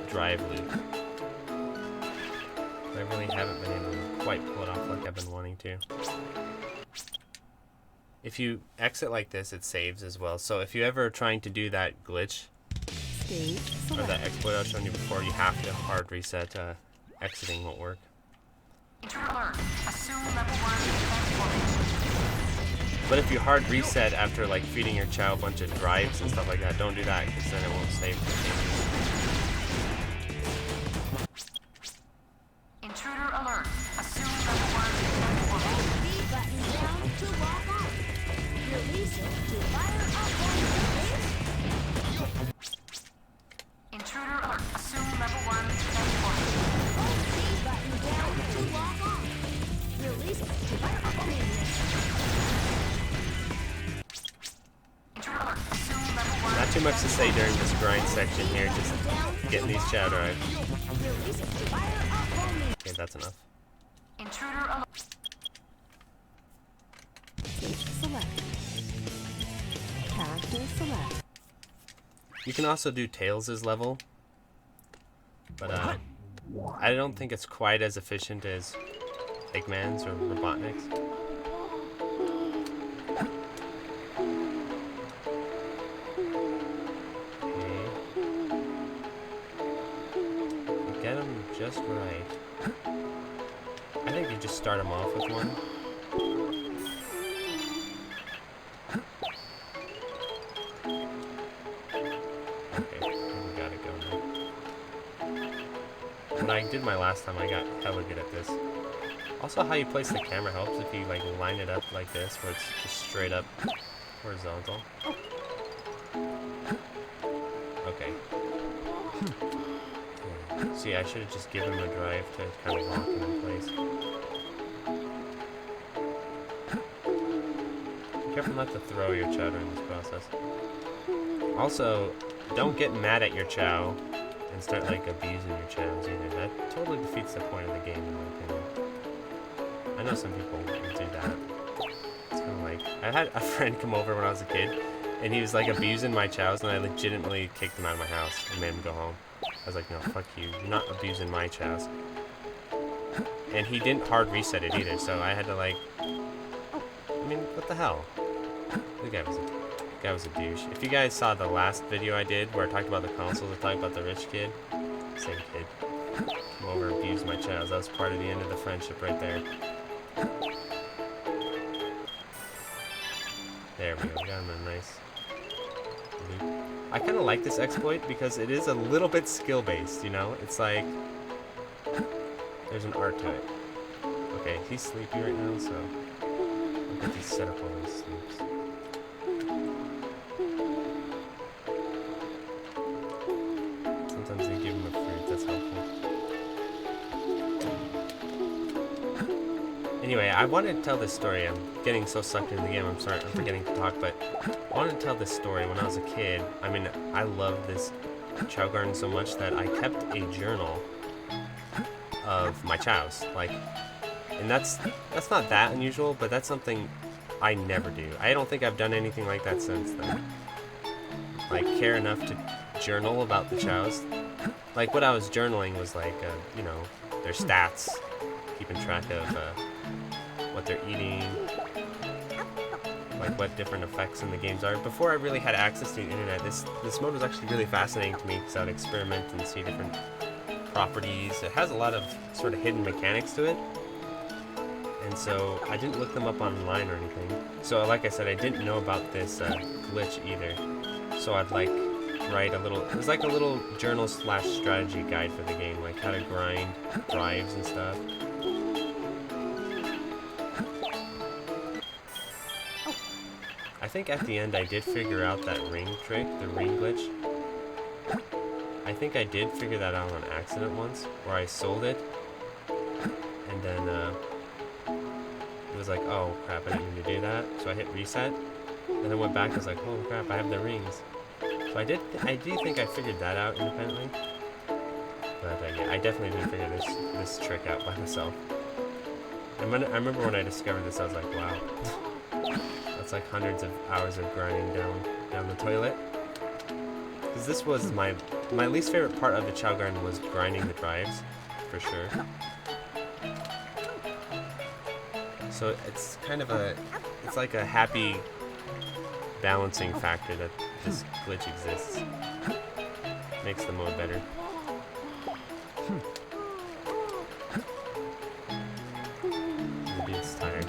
drive loop. I really haven't been able to quite pull it off like I've been wanting to. If you exit like this, it saves as well. So if you're ever trying to do that glitch, or that exploit I was showing you before, you have to hard reset. Exiting won't work. Alert. Assume level 1 transformation. But if you hard reset after like feeding your Chao a bunch of drives and stuff like that, don't do that, because then it won't save the changes. Intruder alert. Assume level 1 transformation. B button down to lock on. Release it to fire up on the base. Intruder alert. Assume level 1 transformation. B button down to lock on. Release it to fire up on the base. Intruder alert. Assume level 1. Not too much to say during this grind section here, just getting these Chao drives. Release it to fire up on the Okay, that's enough. Intruder alert. select. Character select. You can also do Tails' level, but I don't think it's quite as efficient as Eggman's or Robotnik's. Okay. You get them just right. I think you just start them off with one. When I did my last time, I got hella good at this. Also, how you place the camera helps if you like line it up like this, where it's just straight up horizontal. Okay. See, I should have just given him a drive to kind of lock him in place. careful not to throw your chow during this process. Also, don't get mad at your chow and start like abusing your chows either. That totally defeats the point of the game, in my opinion. I know some people would do that. It's kind of like, I had a friend come over when I was a kid, and he was like abusing my chows, and I legitimately kicked him out of my house and made him go home. I was like, no, fuck you. You're not abusing my chows. And he didn't hard reset it either, so I had to like, I mean, what the hell? The guy was a douche. If you guys saw the last video I did where I talked about the consoles, I talked about the rich kid, same kid. Come over, abuse my chows. That was part of the end of the friendship right there. There we go. Got him a nice loop. I kind of like this exploit because it is a little bit skill-based, you know? It's like there's an art to it. Okay, he's sleepy right now, so I'll get these set up while he sleeps. Sometimes they give him a fruit, that's helpful. Anyway, I wanted to tell this story. I'm getting so sucked into the game, I'm sorry, I'm forgetting to talk, but I wanted to tell this story when I was a kid. I mean, I loved this Chao Garden so much that I kept a journal of my chows. Like, and that's not that unusual, but that's something I never do. I don't think I've done anything like that since then. Like, care enough to journal about the chows. Like, what I was journaling was like, you know, their stats, keeping track of what they're eating, like what different effects in the games are. Before I really had access to the internet, this mode was actually really fascinating to me because I would experiment and see different properties. It has a lot of sort of hidden mechanics to it, and so I didn't look them up online or anything. So like I said, I didn't know about this glitch either. So I'd like write a little, it was like a little journal / strategy guide for the game, like how to grind drives and stuff. I think at the end I did figure out that ring trick, the ring glitch. I think I did figure that out on accident once, where I sold it, and then it was like, oh crap, I didn't mean to do that, so I hit reset, then I went back, I was like, oh crap, I have the rings. So I do think I figured that out independently, but yeah, I definitely didn't figure this trick out by myself. And I remember when I discovered this, I was like, wow. That's like hundreds of hours of grinding down the toilet. Because this was my least favorite part of the Chao Garden was grinding the drives, for sure. So it's kind of it's like a happy balancing factor that this glitch exists. Makes the mode better. The dude's tired.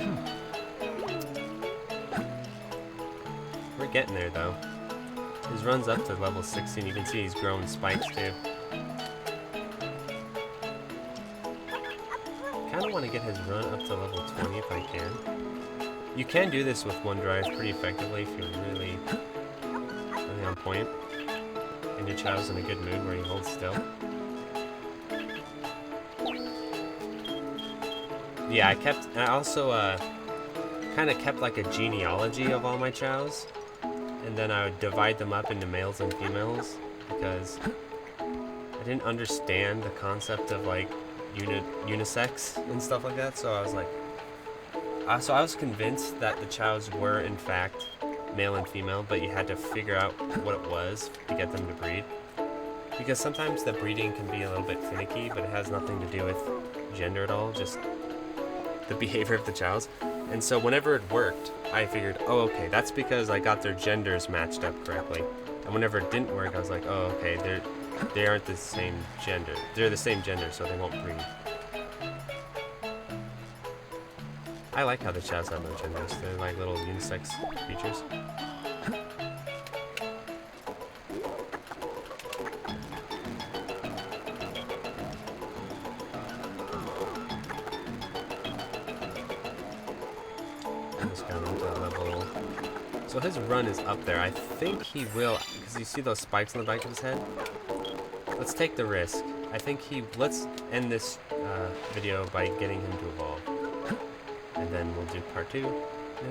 We're getting there though. His run's up to level 16. You can see he's growing spikes too. Kinda want to get his run up to level 20 if I can. You can do this with one drive pretty effectively if you're really on point. And your chow's in a good mood where he holds still. Yeah, I also kind of kept like a genealogy of all my chows. And then I would divide them up into males and females because I didn't understand the concept of like unisex and stuff like that. So I was like, so I was convinced that the chows were in fact male and female, but you had to figure out what it was to get them to breed. Because sometimes the breeding can be a little bit finicky, but it has nothing to do with gender at all, just the behavior of the chows. And so whenever it worked, I figured, oh, okay, that's because I got their genders matched up correctly. And whenever it didn't work, I was like, oh, okay, they aren't the same gender. They're the same gender, so they won't breed. I like how the chows have no genders. They're like little unisex creatures. So his run is up there. I think he will, because you see those spikes on the back of his head? Let's take the risk. I think let's end this video by getting him to evolve. And then we'll do part 2 in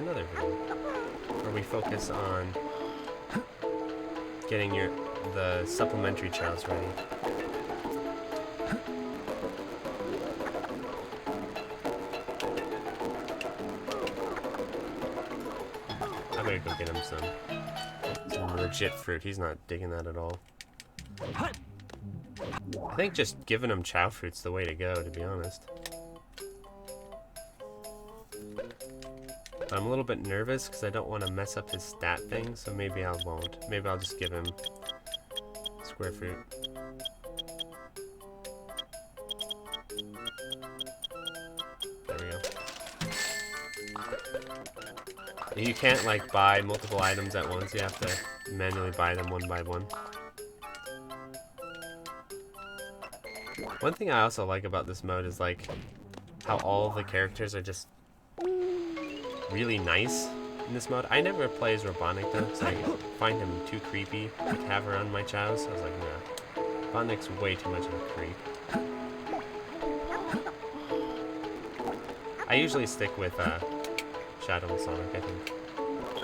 another video. where we focus on getting the supplementary chows ready. I better go get him some legit fruit. He's not digging that at all. I think just giving him chow fruit's the way to go, to be honest. But I'm a little bit nervous because I don't want to mess up his stat thing, so maybe I won't. Maybe I'll just give him square fruit. There we go. You can't like buy multiple items at once, you have to manually buy them one by one. One thing I also like about this mode is like how all the characters are just really nice in this mode. I never play as Robotnik though, because I find him too creepy to have around my chows. I was like, nah, Robotnik's way too much of a creep. I usually stick with Shadow and Sonic, I think.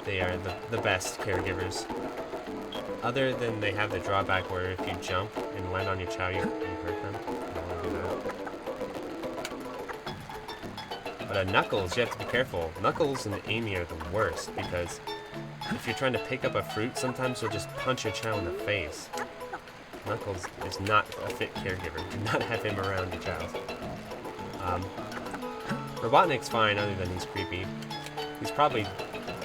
They are the best caregivers. Other than they have the drawback where if you jump and land on your chow, you hurt them. I don't want to do that. But Knuckles, you have to be careful. Knuckles and Amy are the worst because if you're trying to pick up a fruit, sometimes you'll just punch your chow in the face. Knuckles is not a fit caregiver. Do not have him around your chows. Robotnik's fine other than he's creepy. He's probably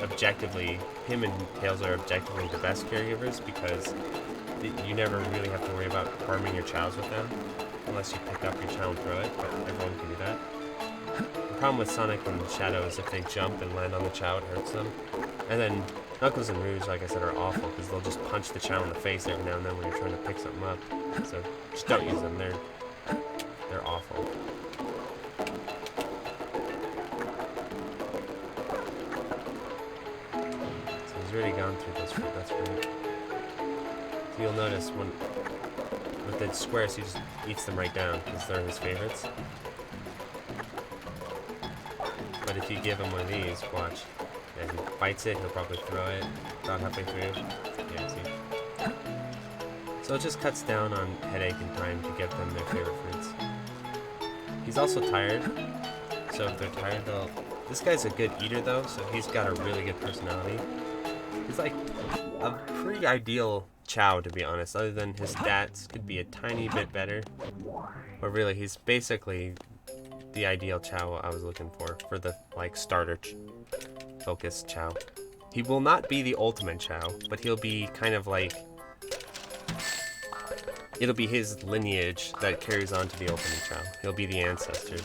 objectively, him and Tails are objectively the best caregivers because you never really have to worry about harming your chows with them unless you pick up your chow and throw it, but everyone can do that. The problem with Sonic and Shadow is if they jump and land on the chow, it hurts them. And then Knuckles and Rouge, like I said, are awful because they'll just punch the chow in the face every now and then when you're trying to pick something up. So just don't use them, they're awful. Already gone through this fruit, that's great. So you'll notice with the squares he just eats them right down because they're his favorites. But if you give him one of these, watch. And he bites it, he'll probably throw it about halfway through. Yeah, see? So it just cuts down on headache and time to give them their favorite fruits. He's also tired, so if they're tired they'll... This guy's a good eater though, so he's got a really good personality. He's like a pretty ideal chow, to be honest, other than his stats could be a tiny bit better. But really, he's basically the ideal chow I was looking for the like starter focused chow. He will not be the ultimate chow, but he'll be kind of like... It'll be his lineage that carries on to the ultimate chow. He'll be the ancestor.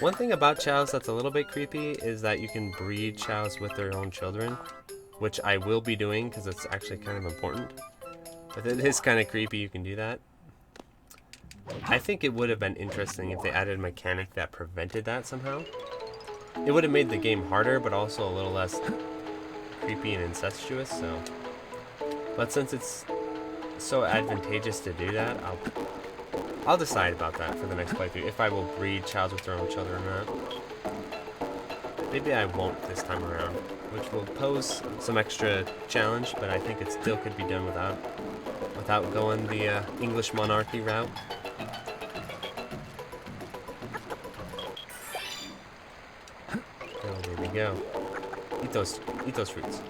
One thing about chows that's a little bit creepy is that you can breed chows with their own children, which I will be doing because it's actually kind of important. But it is kind of creepy you can do that. I think it would have been interesting if they added a mechanic that prevented that somehow. It would have made the game harder, but also a little less creepy and incestuous, so... But since it's so advantageous to do that, I'll decide about that for the next playthrough, if I will breed chows with their own children or not. Maybe I won't this time around, which will pose some extra challenge, but I think it still could be done without going the English monarchy route. Oh, there we go. Eat those fruits.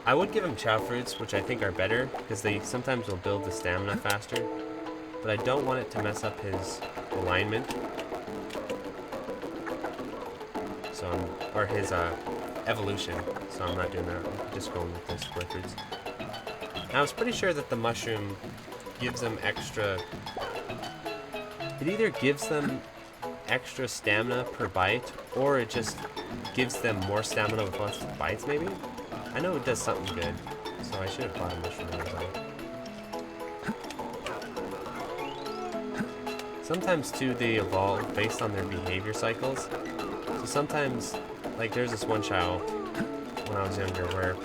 I would give him chow fruits, which I think are better, because they sometimes will build the stamina faster. But I don't want it to mess up his alignment. Or his evolution. So I'm not doing that. I'm just going with the square fruits. I was pretty sure that the mushroom gives them extra... It either gives them extra stamina per bite, or it just gives them more stamina with less bites, maybe? I know it does something good, so I should have bought a mushroom as well. Sometimes, too, they evolve based on their behavior cycles. So sometimes, like there's this one chow when I was younger where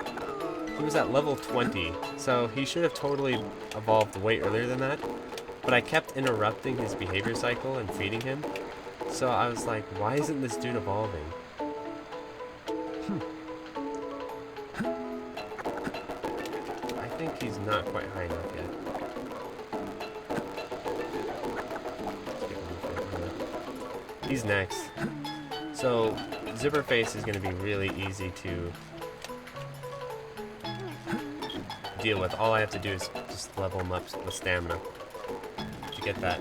he was at level 20, so he should have totally evolved way earlier than that. But I kept interrupting his behavior cycle and feeding him. So I was like, why isn't this dude evolving? I think he's not quite high enough yet. He's next. So, Zipper Face is going to be really easy to deal with. All I have to do is just level him up with stamina to get that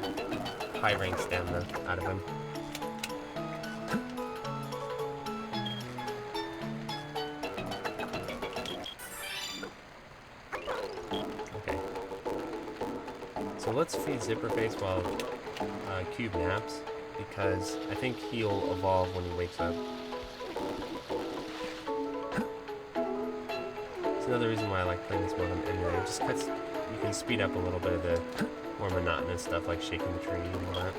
high rank stamina out of him. Okay. So let's feed Zipper Face while Cube naps, because I think he'll evolve when he wakes up. It's another reason why I like playing this mode anyway. It just cuts, you can speed up a little bit of the more monotonous stuff like shaking the tree and all that.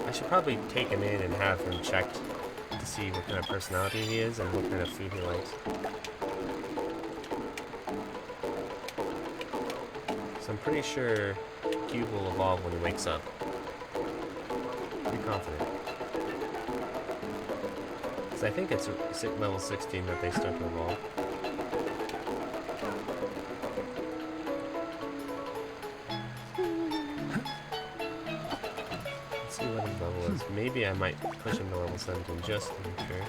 I should probably take him in and have him checked to see what kind of personality he is and what kind of food he likes. So I'm pretty sure Cube will evolve when he wakes up. Pretty confident. Because I think it's level 16 that they start to evolve. Let's see what his level is. Maybe I might push him to level 17 just to be sure.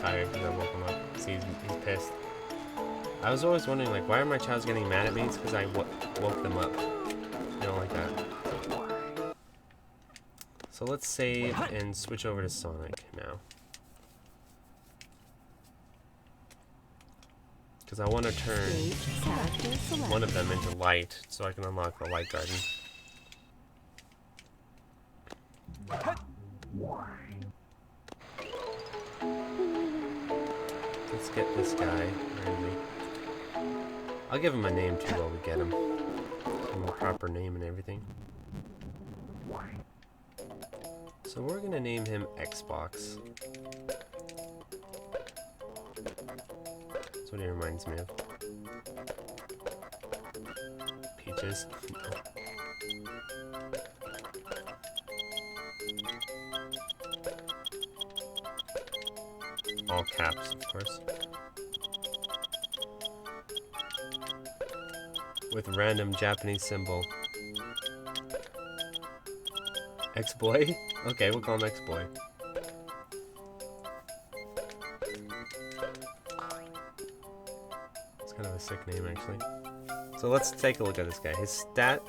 Tired because I woke him up. See, he's pissed. I was always wondering, like, why are my chows getting mad at me? It's because I woke them up. I don't like that. So let's save and switch over to Sonic now. Because I want to turn one of them into light so I can unlock the light garden. Let's get this guy. Where is he? I'll give him a name too while we get him. Give him a proper name and everything. So we're gonna name him Xbox. That's what he reminds me of. Peaches. All caps, of course. With random Japanese symbol. X-Boy? Okay, we'll call him X-Boy. It's kind of a sick name, actually. So let's take a look at this guy. His stat...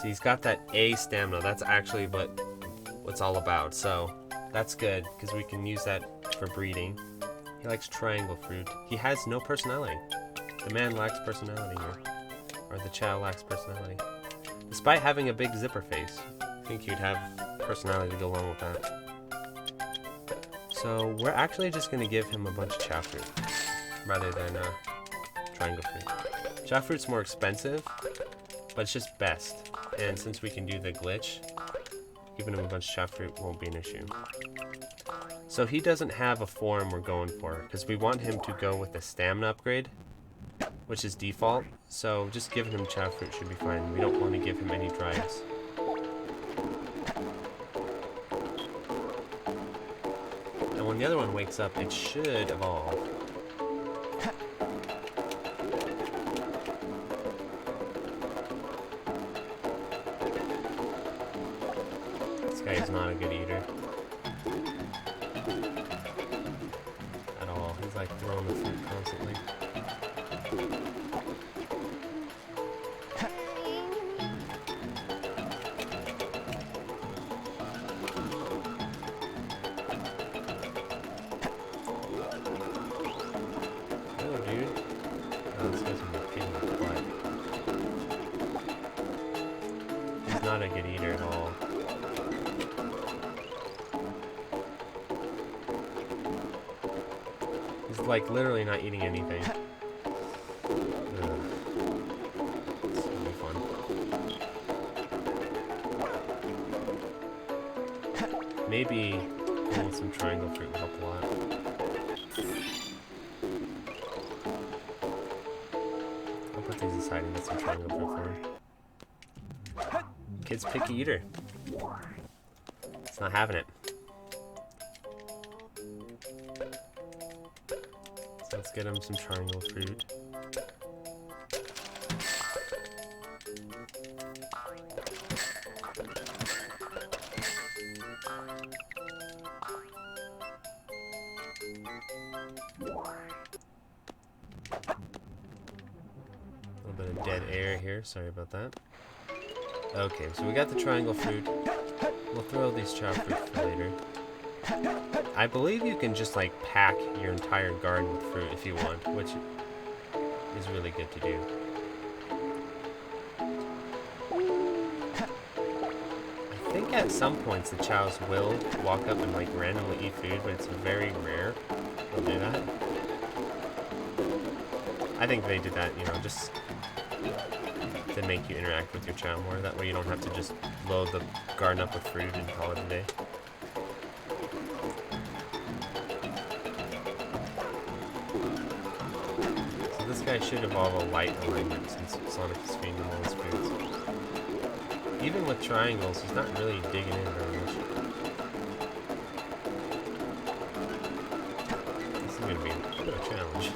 See, he's got that A stamina. That's actually what's all about, so... That's good, because we can use that for breeding. He likes triangle fruit. He has no personality. The man lacks personality here. Or the Chao lacks personality. Despite having a big zipper face, I think he'd have personality to go along with that. So we're actually just going to give him a bunch of Chao fruit, rather than triangle fruit. Chao fruit's more expensive, but it's just best. And since we can do the glitch, giving him a bunch of Chao fruit won't be an issue. So he doesn't have a form we're going for, because we want him to go with the stamina upgrade, which is default. So just giving him Chao fruit should be fine. We don't want to give him any drives. And when the other one wakes up, it should evolve. This guy is not a good eater. At all. He's like throwing the fruit constantly. Oh, dude. Oh, this guy's gonna be in the butt. He's not a good eater at all. He's like literally not eating anything. This will be fun. Maybe some triangle fruit would help a lot. is hiding. That's some triangle fruit for him. Kid's picky eater. It's not having it. So let's get him some triangle fruit. A little bit of dead air here, sorry about that. Okay, so we got the triangle fruit. We'll throw these chow fruit for later. I believe you can just like pack your entire garden with fruit if you want, which is really good to do. I think at some points the chows will walk up and like randomly eat food, but it's very rare they'll do that. I think they did that, you know, just to make you interact with your chow more. That way you don't have to just load the garden up with fruit and call it a day. So this guy should evolve a light alignment since Sonic is feeding him all his foods. Even with triangles, he's not really digging in very much. This is going to be a bit of a challenge.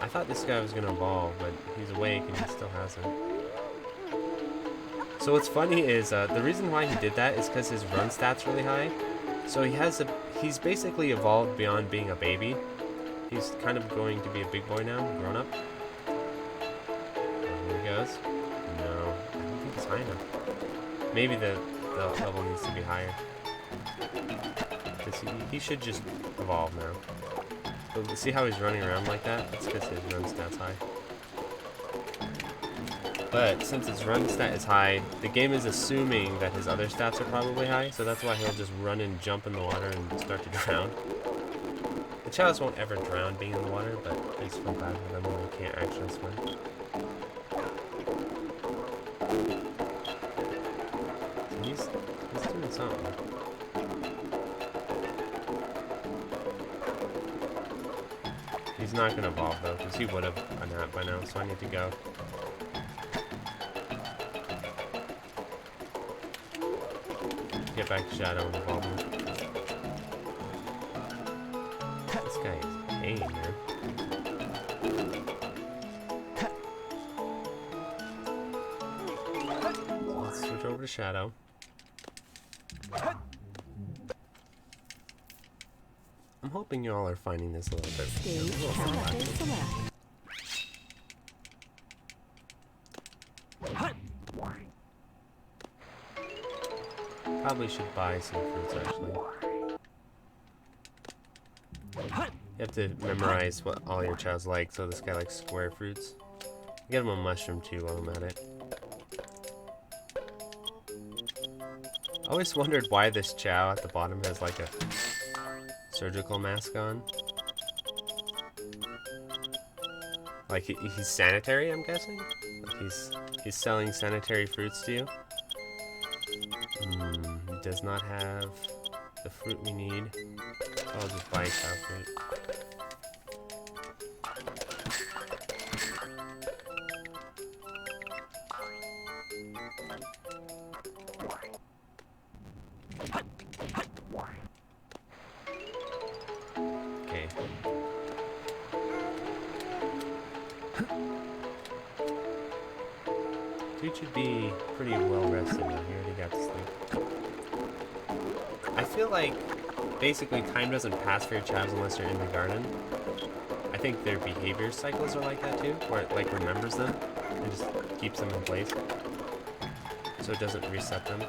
I thought this guy was going to evolve, but he's awake and he still hasn't. So what's funny is the reason why he did that is because his run stat's really high. So he's basically evolved beyond being a baby. He's kind of going to be a big boy now, grown up. There he goes. No, I don't think he's high enough. Maybe the level needs to be higher. Because he should just evolve now. But see how he's running around like that? That's because his run stat's high. But since his run stat is high, the game is assuming that his other stats are probably high, so that's why he'll just run and jump in the water and start to drown. The chows won't ever drown being in the water, but I just feel bad for them when they can't actually swim. He's doing something. He's not going to evolve though, because he would have a nap by now, so I need to go. Get back to Shadow and evolve him. This guy is a pain, man. Let's switch over to Shadow. I'm hoping you all are finding this a little bit. Probably should buy some fruits actually. You have to memorize what all your chows like, so this guy likes square fruits. Get him a mushroom too while I'm at it. I always wondered why this chow at the bottom has like a surgical mask on. Like he's sanitary, I'm guessing? Like he's selling sanitary fruits to you? He does not have the fruit we need. I'll just buy chow fruit. Okay. Dude should be pretty well rested now. He already got to sleep. I feel like basically time doesn't pass for your chows unless you're in the garden. I think their behavior cycles are like that too, where it like remembers them and just keeps them in place, so it doesn't reset them.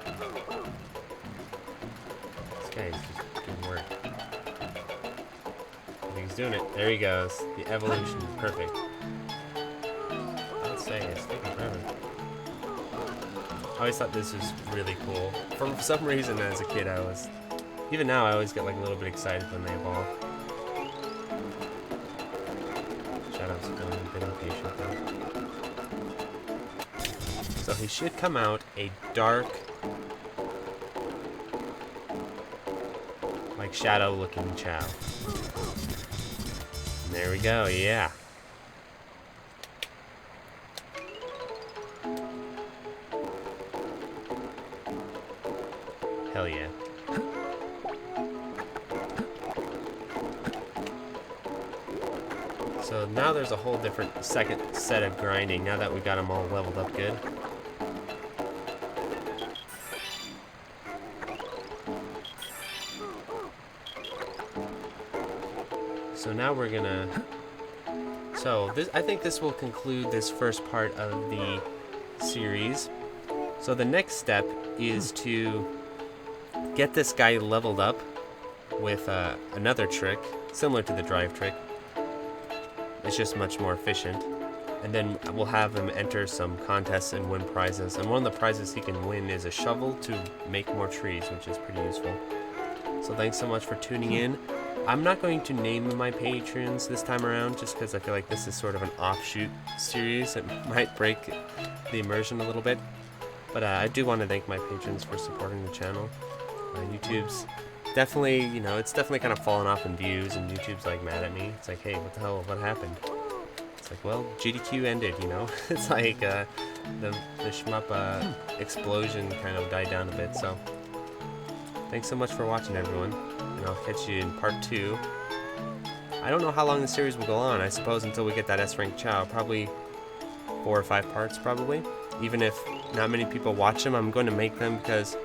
This guy is just doing work. I think he's doing it. There he goes. The evolution is perfect. Let's say it's taking forever. I always thought this was really cool. For some reason, as a kid, even now, I always get like a little bit excited when they evolve. Shadow's feeling a bit impatient though. So he should come out a dark, like shadow-looking chow. There we go, yeah. Hell yeah. So now there's a whole different second set of grinding now that we got them all leveled up good. So now we're gonna... So I think this will conclude this first part of the series. So the next step is to get this guy leveled up with another trick, similar to the drive trick. It's just much more efficient. And then we'll have him enter some contests and win prizes. And one of the prizes he can win is a shovel to make more trees, which is pretty useful. So thanks so much for tuning in. I'm not going to name my patrons this time around, just because I feel like this is sort of an offshoot series. It might break the immersion a little bit. But I do want to thank my patrons for supporting the channel. YouTube's definitely, it's definitely kind of fallen off in views, and YouTube's like mad at me. It's like, hey, what the hell, what happened? It's like, well, GDQ ended, It's like the shmup explosion kind of died down a bit, so. Thanks so much for watching, everyone, and I'll catch you in part 2. I don't know how long the series will go on, I suppose, until we get that S-Rank Chao. Probably 4 or 5 parts, probably. Even if not many people watch them, I'm going to make them because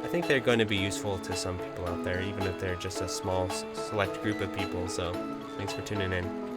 I think they're going to be useful to some people out there, even if they're just a small select group of people. So thanks for tuning in.